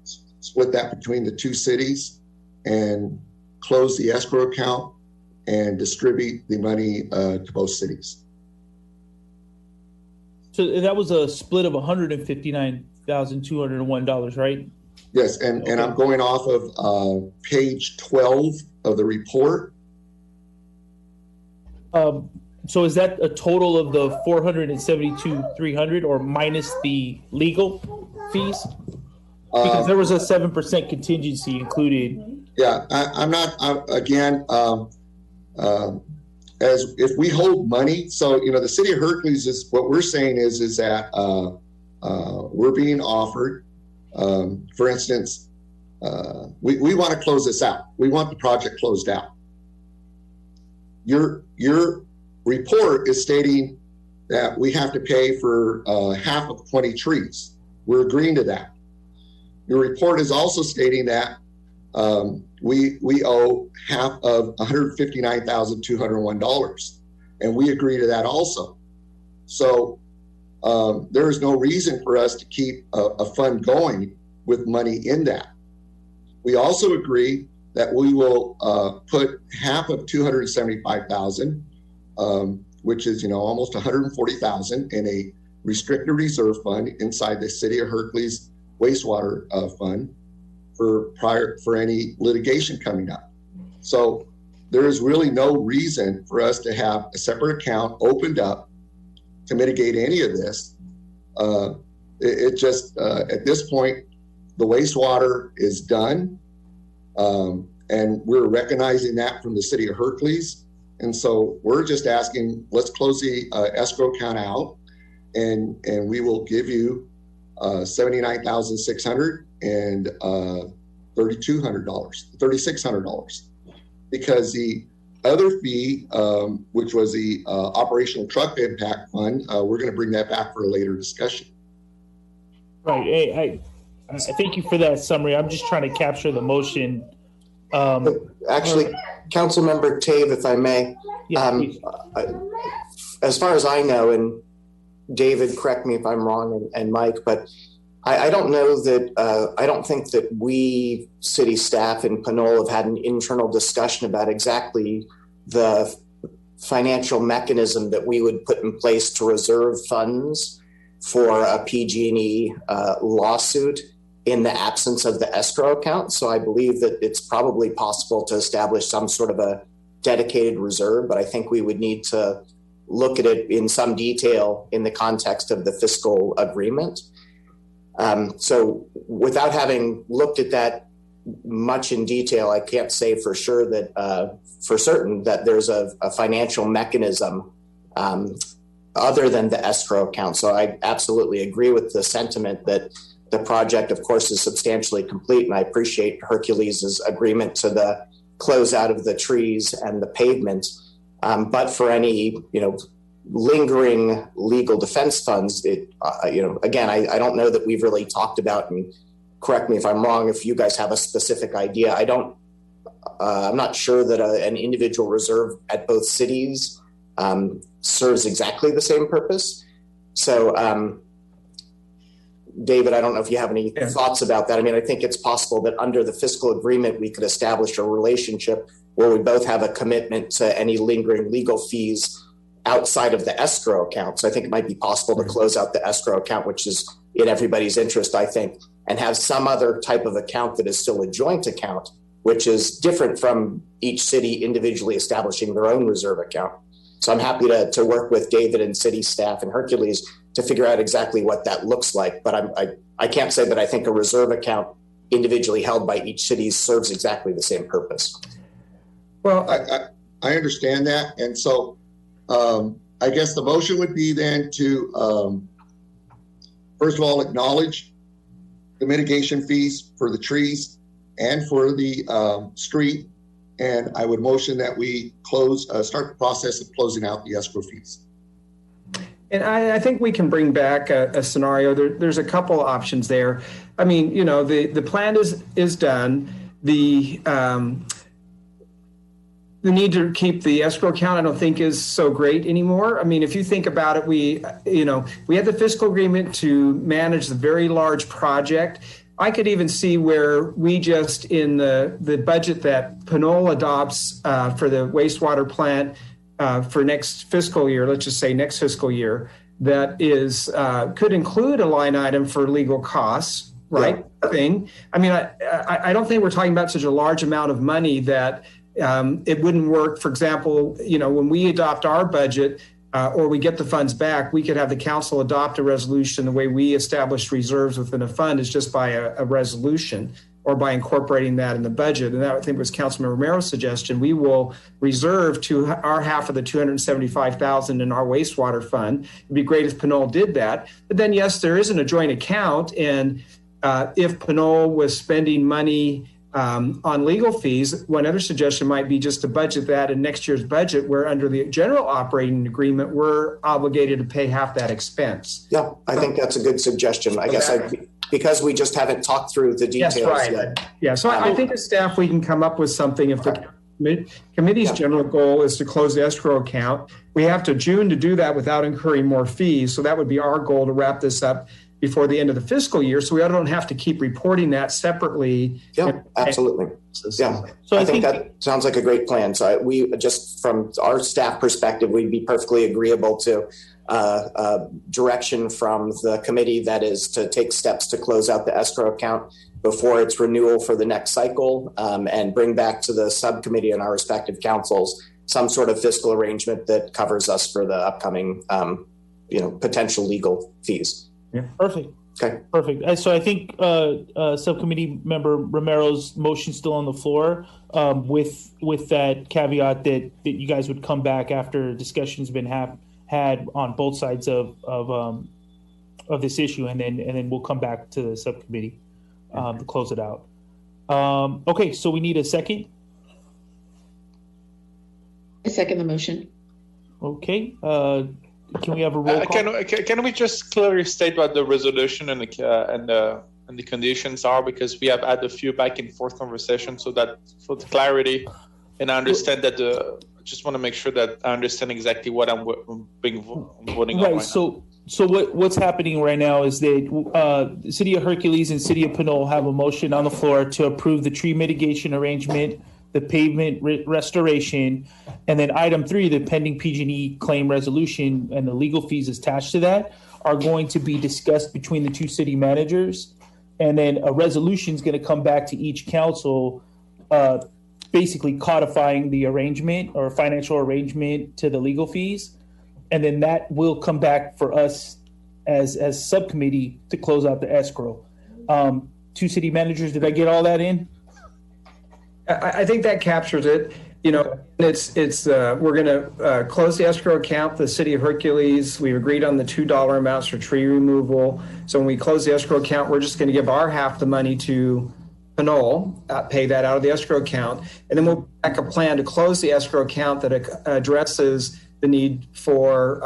split that between the two cities and close the escrow account and distribute the money to both cities.
So that was a split of $159,201, right?
Yes, and, okay. And I'm going off of page 12 of the report.
So is that a total of the $472,300 or minus the legal fees? Because there was a 7% contingency included.
Yeah, I'm not, again, as if we hold money, so, you know, the city of Hercules is, what we're saying is that we're being offered, for instance, we want to close this out. We want the project closed out. Your report is stating that we have to pay for half of 20 trees. We're agreeing to that. Your report is also stating that we owe half of $159,201, and we agree to that also. So there is no reason for us to keep a fund going with money in that. We also agree that we will put half of $275,000, which is, you know, almost $140,000 in a restricted reserve fund inside the city of Hercules wastewater fund for any litigation coming up. So there is really no reason for us to have a separate account opened up to mitigate any of this. It just, at this point, the wastewater is done. And we're recognizing that from the city of Hercules. And so we're just asking, let's close the escrow account out, and we will give you $79,600 and $3,600. because the other fee, which was the operational truck impact fund, we're going to bring that back for a later discussion.
Right. I thank you for that summary. I'm just trying to capture the motion.
Actually, Councilmember Tave, if I may, as far as I know, and David, correct me if I'm wrong, and Mike, but I don't know that, I don't think that we city staff in Pinole have had an internal discussion about exactly the financial mechanism that we would put in place to reserve funds for a PG&E lawsuit in the absence of the escrow account. So I believe that it's probably possible to establish some sort of a dedicated reserve, but I think we would need to look at it in some detail in the context of the fiscal agreement. So without having looked at that much in detail, I can't say for sure that, for certain that there's a financial mechanism other than the escrow account. So I absolutely agree with the sentiment that the project, of course, is substantially complete, and I appreciate Hercules' agreement to the closeout of the trees and the pavement. But for any, lingering legal defense funds, again, I don't know that we've really talked about, and correct me if I'm wrong, if you guys have a specific idea. I'm not sure that an individual reserve at both cities serves exactly the same purpose. So, David, I don't know if you have any thoughts about that. I mean, I think it's possible that under the fiscal agreement, we could establish a relationship where we both have a commitment to any lingering legal fees outside of the escrow account. So I think it might be possible to close out the escrow account, which is in everybody's interest, I think, and have some other type of account that is still a joint account, which is different from each city individually establishing their own reserve account. So I'm happy to work with David and city staff and Hercules to figure out exactly what that looks like. But I can't say that I think a reserve account individually held by each city serves exactly the same purpose.
Well, I understand that. And so I guess the motion would be then to, first of all, acknowledge the mitigation fees for the trees and for the street. And I would motion that we start the process of closing out the escrow fees.
And I think we can bring back a scenario. There's a couple options there. I mean, the plan is done. The need to keep the escrow account, I don't think, is so great anymore. I mean, if you think about it, we had the fiscal agreement to manage the very large project. I could even see where we just, in the budget that Pinole adopts for the wastewater plant for next fiscal year, let's just say next fiscal year, that is could include a line item for legal costs, right? Yeah. I mean, I don't think we're talking about such a large amount of money that it wouldn't work. For example, when we adopt our budget, or we get the funds back, we could have the council adopt a resolution. The way we establish reserves within a fund is just by a resolution or by incorporating that in the budget. And that, I think, was Councilman Romero's suggestion. We will reserve to our half of the $275,000 in our wastewater fund. It'd be great if Pinole did that. But then, yes, there isn't a joint account. And if Pinole was spending money on legal fees, one other suggestion might be just to budget that in next year's budget, where under the general operating agreement, we're obligated to pay half that expense.
Yeah, I think that's a good suggestion. I guess because we just haven't talked through the details yet.
Yeah, so I think as staff, we can come up with something. If the committee's general goal is to close the escrow account, we have to June to do that without incurring more fees. So that would be our goal, to wrap this up before the end of the fiscal year, so we don't have to keep reporting that separately.
Yeah, absolutely. Yeah, so I think that sounds like a great plan. So we just, from our staff perspective, we'd be perfectly agreeable to direction from the committee, that is to take steps to close out the escrow account before its renewal for the next cycle, and bring back to the subcommittee and our respective councils some sort of fiscal arrangement that covers us for the upcoming, potential legal fees.
Yeah, perfect.
Okay,
perfect. So I think subcommittee member Romero's motion still on the floor, with that caveat that you guys would come back after discussion's been had on both sides of this issue, and then we'll come back to the subcommittee to close it out. Okay, so we need a second.
second the motion.
Okay. Can we have a roll call?
Can we just clearly state what the resolution and the conditions are, because we have had a few back and forth conversations, so that for the clarity, and I understand that I just want to make sure that I understand exactly what I'm voting on right now.
So what's happening right now is that the City of Hercules and City of Pinole have a motion on the floor to approve the tree mitigation arrangement, the pavement restoration, and then item 3, the pending PG&E claim resolution and the legal fees attached to that are going to be discussed between the two city managers. And then a resolution is going to come back to each council, basically codifying the arrangement or financial arrangement to the legal fees. And then that will come back for us as subcommittee to close out the escrow. Two city managers, did I get all that in?
I think that captures it. You know, it's we're going to close the escrow account. The City of Hercules, we've agreed on the $2 amounts for tree removal. So when we close the escrow account, we're just going to give our half the money to Pinole, pay that out of the escrow account, and then we'll back a plan to close the escrow account that addresses the need for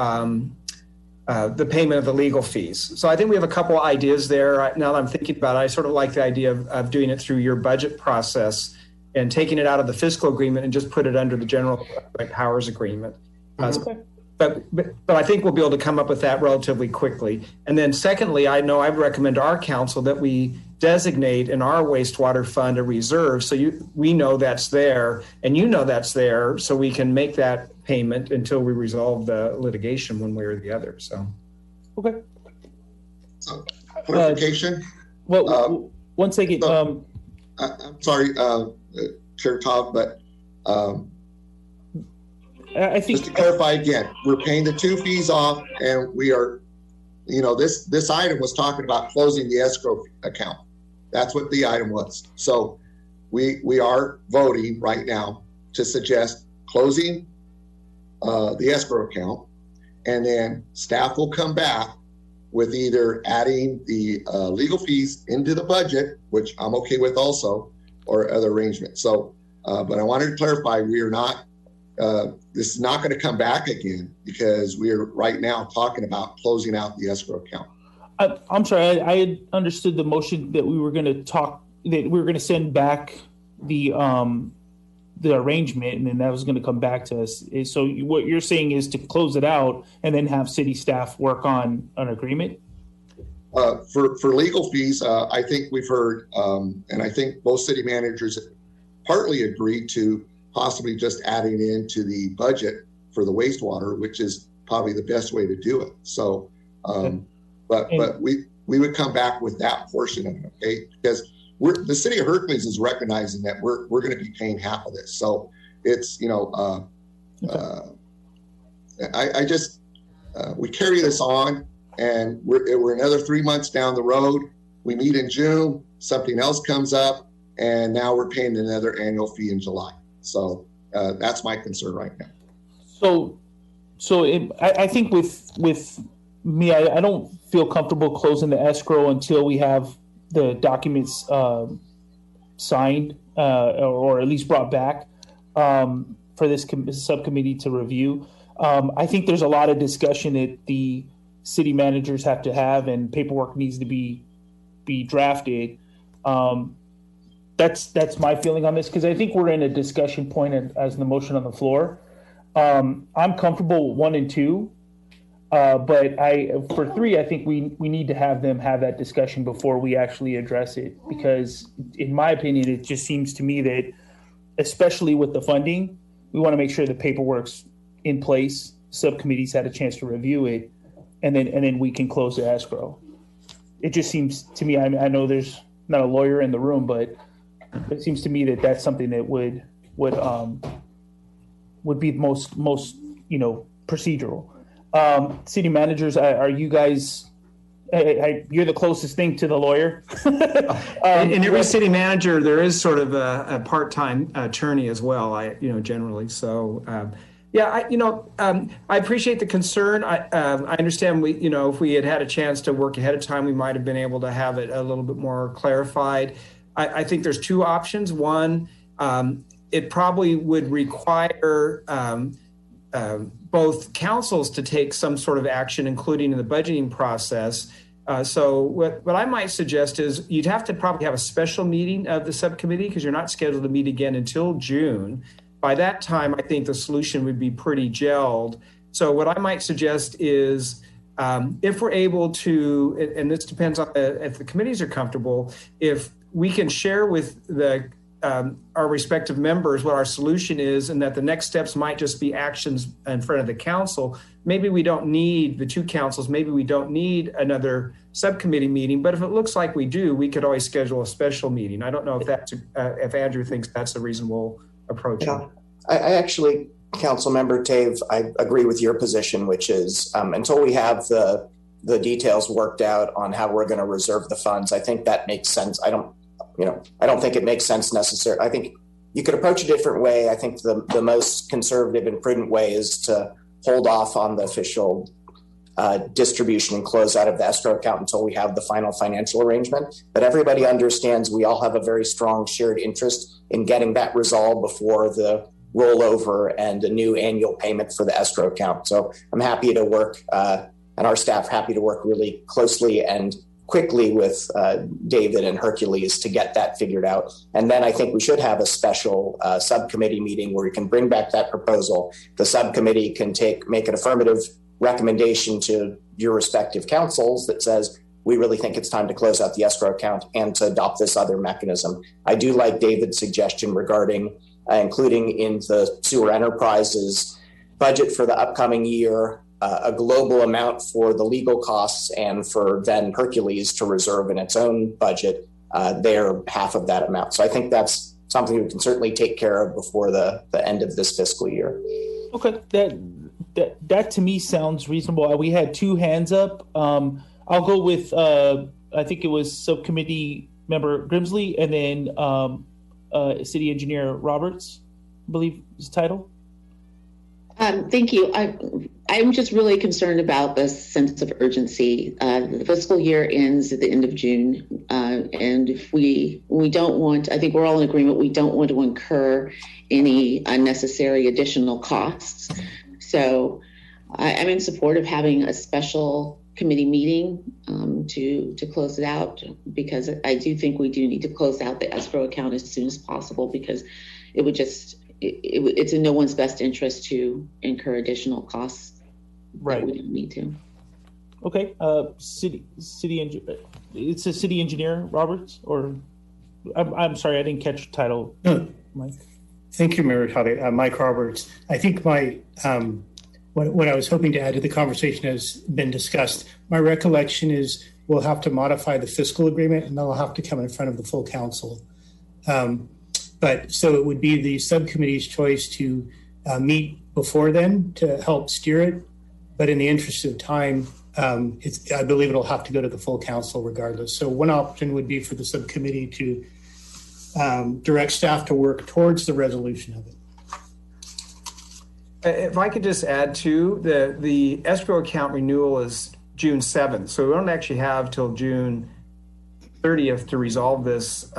the payment of the legal fees. So I think we have a couple ideas there. Now that I'm thinking about it, I sort of like the idea of doing it through your budget process and taking it out of the fiscal agreement and just put it under the general powers agreement.
Okay.
But I think we'll be able to come up with that relatively quickly. And then secondly, I know I'd recommend to our council that we designate in our wastewater fund a reserve, so we know that's there and you know that's there, so we can make that payment until we resolve the litigation one way or the other. So
okay.
So clarification.
One second.
I'm sorry, Chair Todd, but
I think
just to clarify again, we're paying the 2 fees off, and we are, you know, this item was talking about closing the escrow account. That's what the item was. So we are voting right now to suggest closing the escrow account, and then staff will come back with either adding the legal fees into the budget, which I'm okay with also, or other arrangements. So, but I wanted to clarify, we are not, this is not going to come back again, because we are right now talking about closing out the escrow account.
I'm sorry, I had understood the motion that we were going to send back the arrangement, and then that was going to come back to us. So what you're saying is to close it out and then have city staff work on an agreement?
For legal fees, I think we've heard, and I think both city managers partly agreed to possibly just adding into the budget for the wastewater, which is probably the best way to do it. So, but we would come back with that portion of it, okay? Because the City of Hercules is recognizing that we're going to be paying half of this. So it's, you know, I just, we carry this on, and we're another 3 months down the road. We meet in June, something else comes up, and now we're paying another annual fee in July. So that's my concern right now.
I think with me, I don't feel comfortable closing the escrow until we have the documents signed or at least brought back for this subcommittee to review. I think there's a lot of discussion that the city managers have to have, and paperwork needs to be drafted. That's my feeling on this, because I think we're in a discussion point as the motion on the floor. I'm comfortable with 1 and 2. But for 3, I think we need to have them have that discussion before we actually address it, because in my opinion, it just seems to me that, especially with the funding, we want to make sure the paperwork's in place. Subcommittees had a chance to review it, and then we can close the escrow. It just seems to me, I know there's not a lawyer in the room, but it seems to me that that's something that would be most procedural. City managers, are you guys? You're the closest thing to the lawyer.
In every city manager, there is sort of a part-time attorney as well. Generally. So, I appreciate the concern. I understand if we had a chance to work ahead of time, we might have been able to have it a little bit more clarified. I think there's 2 options. One, it probably would require both councils to take some sort of action, including in the budgeting process. So what I might suggest is you'd have to probably have a special meeting of the subcommittee because you're not scheduled to meet again until June. By that time, I think the solution would be pretty gelled. So what I might suggest is if we're able to, and this depends on if the committees are comfortable, if we can share with our respective members what our solution is, and that the next steps might just be actions in front of the council. Maybe we don't need the two councils. Maybe we don't need another subcommittee meeting. But if it looks like we do, we could always schedule a special meeting. I don't know if that's if Andrew thinks that's a reasonable approach.
Yeah. I actually, Councilmember Tave, I agree with your position, which is until we have the details worked out on how we're going to reserve the funds, I think that makes sense. I don't think it makes sense necessarily. I think you could approach a different way. I think the most conservative and prudent way is to hold off on the official distribution and close out of the escrow account until we have the final financial arrangement. But everybody understands we all have a very strong shared interest in getting that resolved before the rollover and a new annual payment for the escrow account. So I'm happy to work, and our staff happy to work really closely and quickly with David and Hercules to get that figured out. And then I think we should have a special subcommittee meeting where we can bring back that proposal. The subcommittee can make an affirmative recommendation to your respective councils that says, we really think it's time to close out the escrow account and to adopt this other mechanism. I do like David's suggestion regarding including in the sewer enterprises budget for the upcoming year, a global amount for the legal costs and for then Hercules to reserve in its own budget, their half of that amount. So I think that's something we can certainly take care of before the end of this fiscal year.
Okay, that to me sounds reasonable. We had two hands up. I'll go with, I think it was Subcommittee Member Grimsley and then City Engineer Roberts, I believe his title.
Thank you. I'm just really concerned about the sense of urgency. The fiscal year ends at the end of June, and if we don't want, I think we're all in agreement, we don't want to incur any unnecessary additional costs. So I'm in support of having a special committee meeting to close it out, because I do think we do need to close out the escrow account as soon as possible, because it would just, it's in no one's best interest to incur additional costs.
Right.
We don't need to.
Okay. It's a city engineer, Roberts, or I'm sorry, I didn't catch the title.
No.
Mike.
Thank you, Mayor Tade. Mike Roberts. I think my what I was hoping to add to the conversation has been discussed. My recollection is we'll have to modify the fiscal agreement, and they'll have to come in front of the full council. But so it would be the subcommittee's choice to meet before then to help steer it. But in the interest of time, I believe it'll have to go to the full council regardless. So one option would be for the subcommittee to direct staff to work towards the resolution of it.
If I could just add to the escrow account renewal is June 7th. So we don't actually have till June 30th to resolve this.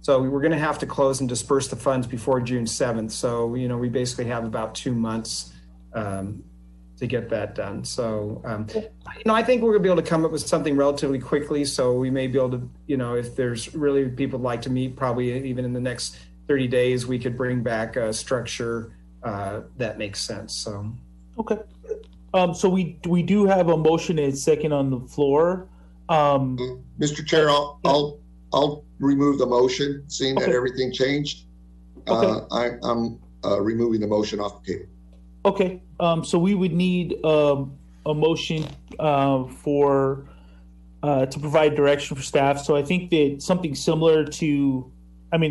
So we're going to have to close and disperse the funds before June 7th. So, we basically have about 2 months to get that done. So, I think we're going to be able to come up with something relatively quickly. So we may be able to, if there's really people would like to meet, probably even in the next 30 days, we could bring back a structure that makes sense. So,
okay. So we do have a motion and second on the floor.
Mr. Chair, I'll remove the motion, seeing that everything changed. Okay. I'm removing the motion off the table.
Okay. So we would need a motion for to provide direction for staff. So I think that something similar to,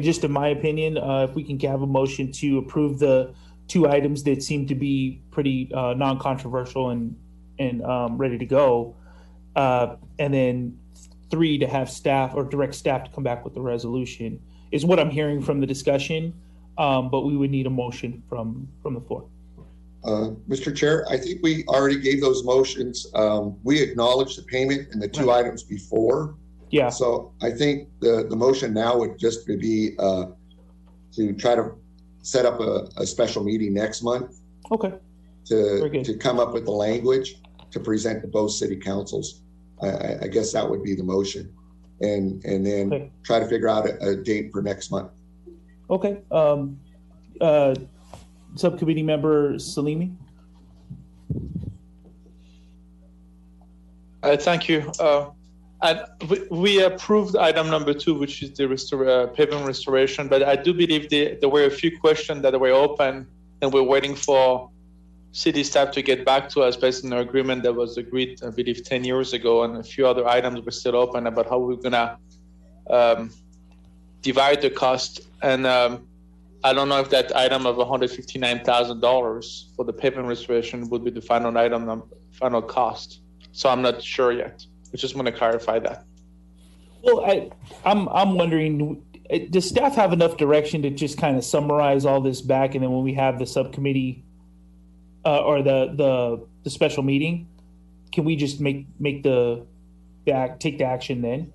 just in my opinion, if we can have a motion to approve the two items that seem to be pretty non-controversial and ready to go, and then 3 to have staff or direct staff to come back with the resolution is what I'm hearing from the discussion. But we would need a motion from the floor.
Mr. Chair, I think we already gave those motions. We acknowledged the payment and the two items before.
Yeah.
So I think the motion now would just be to try to set up a special meeting next month.
Okay.
To come up with the language to present to both city councils. I guess that would be the motion, and then try to figure out a date for next month.
Okay. Subcommittee member Salimi.
Thank you. And we approved item number 2, which is the pavement restoration. But I do believe there were a few questions that were open, and we're waiting for city staff to get back to us based on the agreement that was agreed, I believe, 10 years ago, and a few other items were still open about how we're gonna divide the cost. And I don't know if that item of $159,000 for the pavement restoration would be the final item, final cost. So I'm not sure yet. I just want to clarify that.
Well, I'm wondering, does staff have enough direction to just kind of summarize all this back, and then when we have the subcommittee or the special meeting, can we just take the action then?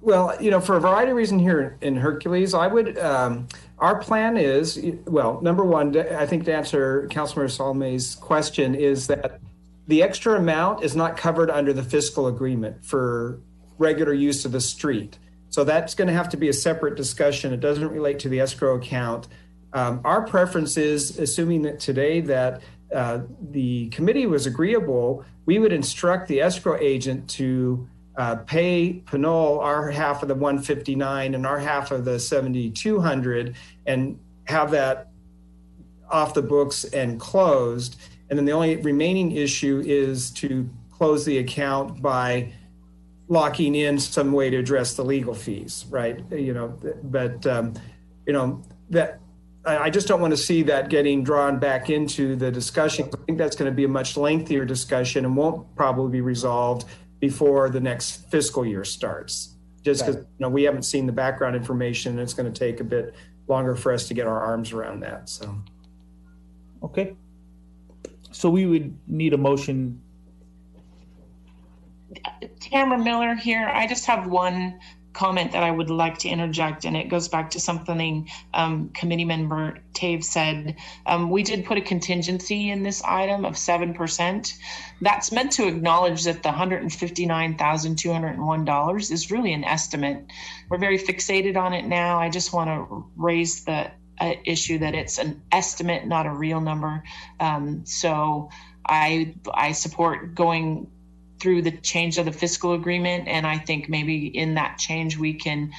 Well, for a variety of reasons here in Hercules, I would, our plan is, well, number one, I think to answer Councilmember Salome's question is that the extra amount is not covered under the fiscal agreement for regular use of the street. So that's going to have to be a separate discussion. It doesn't relate to the escrow account. Our preference is, assuming that today that the committee was agreeable, we would instruct the escrow agent to pay Pinole our half of the 159 and our half of the 7,200 and have that off the books and closed. And then the only remaining issue is to close the account by locking in some way to address the legal fees, right? That I just don't want to see that getting drawn back into the discussion. I think that's going to be a much lengthier discussion and won't probably be resolved before the next fiscal year starts. Just because we haven't seen the background information, and it's going to take a bit longer for us to get our arms around that. So,
okay. So we would need a motion.
Tamara Miller here. I just have one comment that I would like to interject, and it goes back to something committee member Tave said. We did put a contingency in this item of 7%. That's meant to acknowledge that the $159,201 is really an estimate. We're very fixated on it now. I just want to raise the issue that it's an estimate, not a real number. So I support going through the change of the fiscal agreement, and I think maybe in that change we can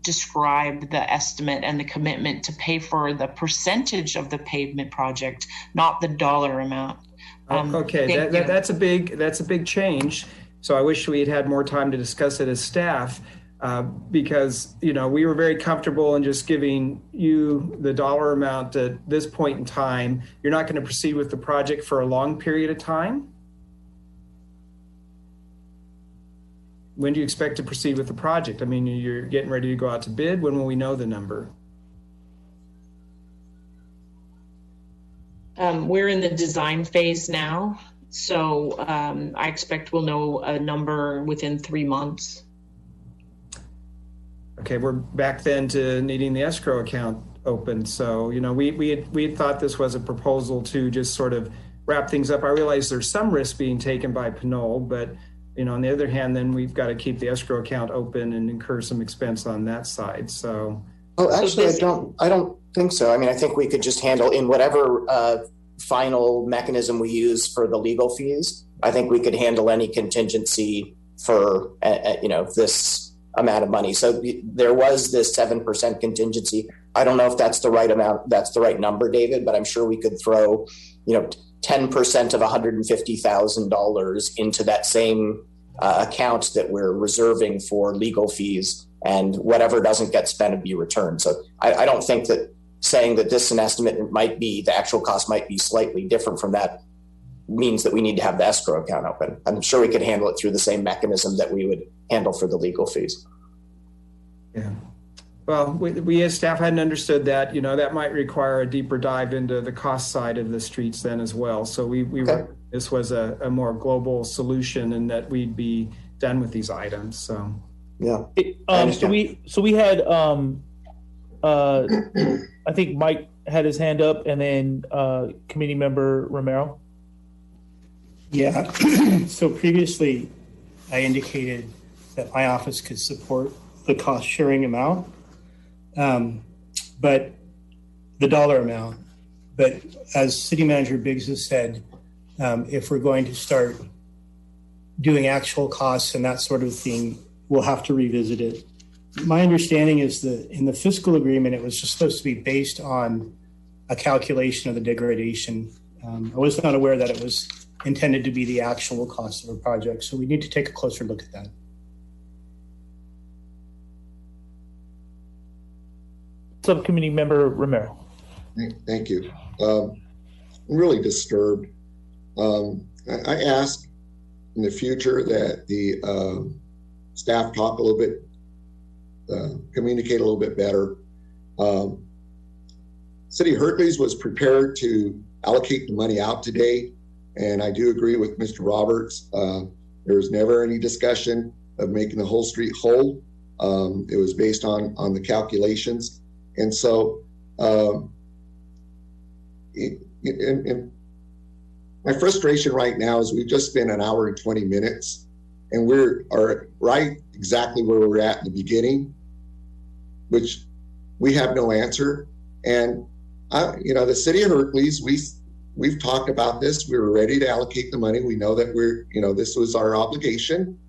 describe the estimate and the commitment to pay for the percentage of the pavement project, not the dollar amount.
Okay, that's a big change. So I wish we had had more time to discuss it as staff. Because we were very comfortable in just giving you the dollar amount at this point in time. You're not going to proceed with the project for a long period of time. When do you expect to proceed with the project? I mean, you're getting ready to go out to bid. When will we know the number?
We're in the design phase now, so I expect we'll know a number within 3 months.
Okay, we're back then to needing the escrow account open. So, we had thought this was a proposal to just sort of wrap things up. I realize there's some risk being taken by Pinole, but on the other hand, then we've got to keep the escrow account open and incur some expense on that side. So,
actually, I don't think so. I mean, I think we could just handle in whatever final mechanism we use for the legal fees. I think we could handle any contingency for this amount of money. So there was this 7% contingency. I don't know if that's the right amount. That's the right number, David, but I'm sure we could throw, 10% of $150,000 into that same account that we're reserving for legal fees, and whatever doesn't get spent would be returned. So I don't think that saying that this is an estimate might be, the actual cost might be slightly different from that means that we need to have the escrow account open. I'm sure we could handle it through the same mechanism that we would handle for the legal fees.
Yeah. Well, we as staff hadn't understood that, that might require a deeper dive into the cost side of the streets then as well. So this was a more global solution, and that we'd be done with these items. So,
Yeah.
So we had I think Mike had his hand up, and then committee member Romero.
Yeah. So previously, I indicated that my office could support the cost sharing amount, but the dollar amount. But as City Manager Biggs has said, if we're going to start doing actual costs and that sort of thing, we'll have to revisit it. My understanding is that in the fiscal agreement, it was just supposed to be based on a calculation of the degradation. I was not aware that it was intended to be the actual cost of a project. So we need to take a closer look at that.
Subcommittee member Romero.
Thank you. I'm really disturbed. I ask in the future that the staff talk a little bit, communicate a little bit better. City of Hercules was prepared to allocate the money out today, and I do agree with Mr. Roberts. There was never any discussion of making the whole street whole. It was based on the calculations, and so my frustration right now is we've just spent an hour and 20 minutes, and we're right exactly where we were at in the beginning, which we have no answer. And the City of Hercules, we've talked about this. We were ready to allocate the money. We know that this was our obligation.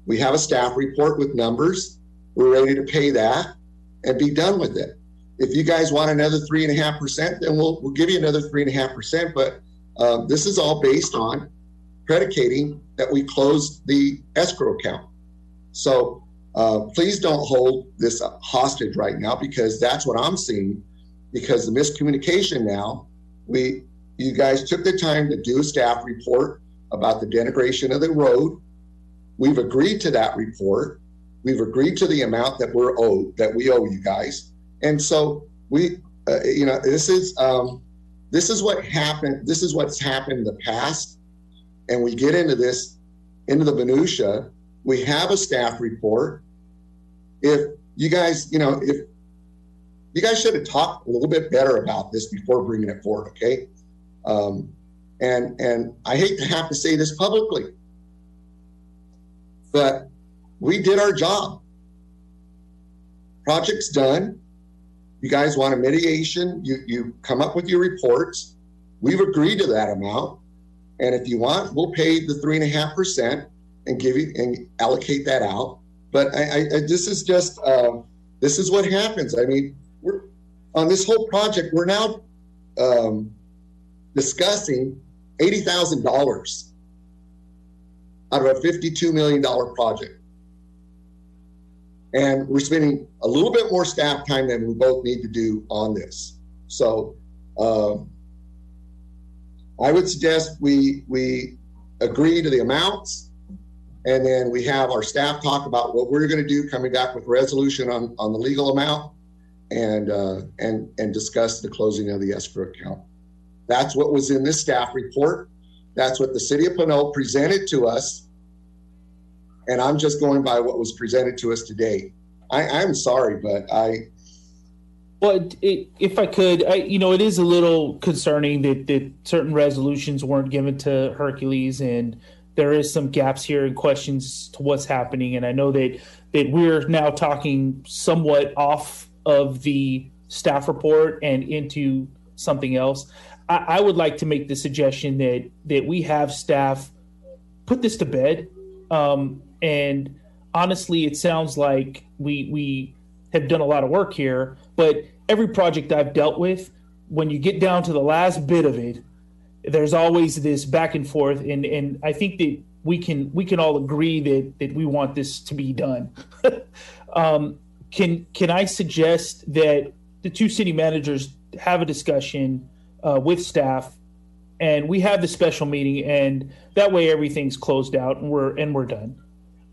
We have a staff report with numbers. We're ready to pay that and be done with it. If you guys want another 3.5%, then we'll give you another 3.5%. But this is all based on predicating that we close the escrow account. So please don't hold this hostage right now, because that's what I'm seeing. Because the miscommunication now, you guys took the time to do a staff report about the denigration of the road. We've agreed to that report. We've agreed to the amount that we owe you guys. And so this is what happened. This is what's happened in the past. And we get into the minutia. We have a staff report. If you guys, if you guys should have talked a little bit better about this before bringing it forward, okay? And I hate to have to say this publicly, but we did our job. Project's done. You guys want a mediation, you come up with your reports. We've agreed to that amount. And if you want, we'll pay the 3.5% and allocate that out. But this is just, this is what happens. I mean, we're on this whole project, we're now discussing $80,000 out of a $52 million project. And we're spending a little bit more staff time than we both need to do on this. So I would suggest we agree to the amounts, and then we have our staff talk about what we're going to do, coming back with resolution on the legal amount, and discuss the closing of the escrow account. That's what was in this staff report. That's what the City of Pinole presented to us. And I'm just going by what was presented to us today. I'm sorry, but
Well, if I could, it is a little concerning that certain resolutions weren't given to Hercules, and there is some gaps here and questions to what's happening. And I know that we're now talking somewhat off of the staff report and into something else. I would like to make the suggestion that we have staff put this to bed. And honestly, it sounds like we have done a lot of work here, but every project I've dealt with, when you get down to the last bit of it, there's always this back and forth. And I think that we can all agree that we want this to be done. Can I suggest that the two city managers have a discussion with staff, and we have the special meeting, and that way everything's closed out and we're done.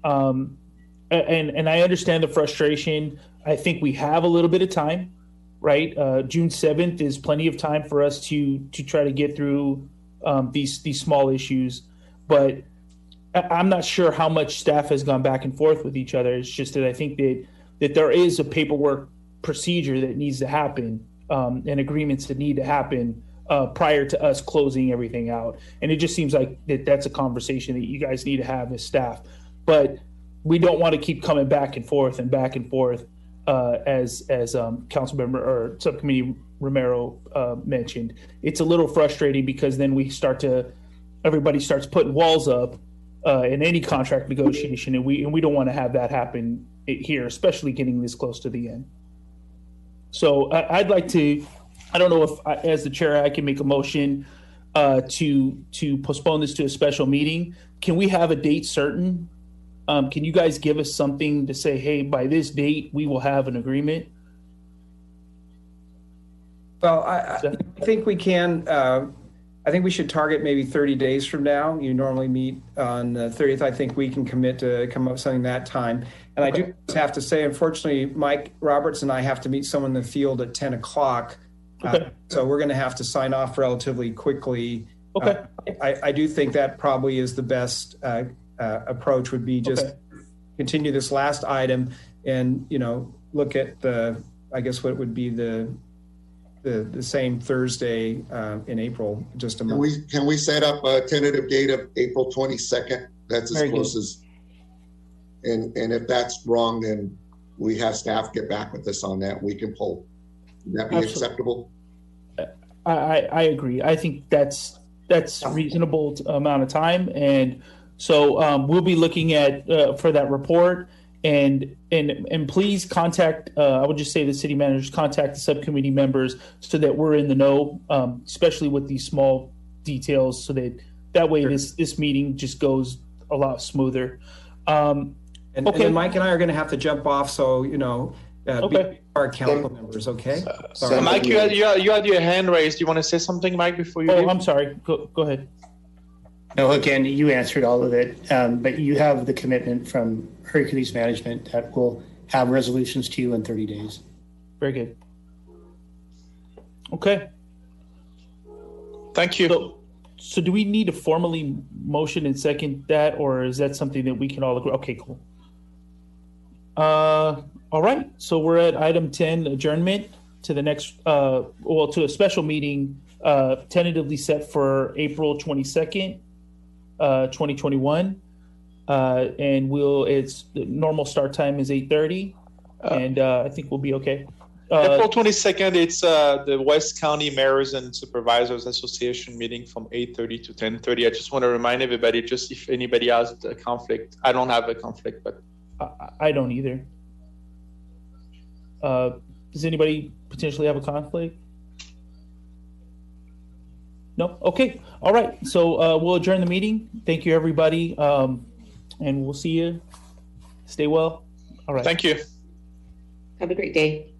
And I understand the frustration. I think we have a little bit of time, right? June 7th is plenty of time for us to try to get through these small issues. But I'm not sure how much staff has gone back and forth with each other. It's just that I think that there is a paperwork procedure that needs to happen, and agreements that need to happen prior to us closing everything out. And it just seems like that's a conversation that you guys need to have as staff. But we don't want to keep coming back and forth as Councilmember or Subcommittee Romero mentioned. It's a little frustrating because then everybody starts putting walls up in any contract negotiation, and we don't want to have that happen here, especially getting this close to the end. So I'd like to, I don't know if as the chair I can make a motion to postpone this to a special meeting. Can we have a date certain? Can you guys give us something to say, hey, by this date we will have an agreement?
Well, I think we can. I think we should target maybe 30 days from now. You normally meet on the 30th. I think we can commit to come up with something that time. And okay. I do have to say, unfortunately, Mike Roberts and I have to meet someone in the field at 10 o'clock. Okay. So we're going to have to sign off relatively quickly. Okay. I do think that probably is the best approach would be just continue this last item and, look at I guess what would be the same Thursday in April, just a month.
Can we set up a tentative date of April 22nd? That's as close as, and if that's wrong, then we have staff get back with us on that. We can pull. Would that be acceptable?
I agree. I think that's reasonable amount of time. And so we'll be looking at for that report. And please contact, I would just say the city managers, contact the subcommittee members so that we're in the know, especially with these small details, so that way this meeting just goes a lot smoother.
And then Mike and I are going to have to jump off, so, our council members, okay?
So Mike, you had your hand raised. Do you want to say something, Mike, before you leave?
I'm sorry. Go ahead.
No, again, you answered all of it, but you have the commitment from Hercules Management that will have resolutions to you in 30 days.
Very good. Okay.
Thank you.
So do we need to formally motion and second that, or is that something that we can all agree? Okay, cool. All right. So we're at item 10, adjournment to the next, to a special meeting tentatively set for April 22nd. 2021, and the normal start time is 8:30, and I think we'll be okay.
April 22nd, it's the West County Mayors and Supervisors Association meeting from 8:30 to 10:30. I just want to remind everybody, just if anybody has a conflict. I don't have a conflict, but
I don't either. Does anybody potentially have a conflict? No? Okay. All right. So we'll adjourn the meeting. Thank you, everybody. And we'll see you. Stay well. All right.
Thank you.
Have a great day.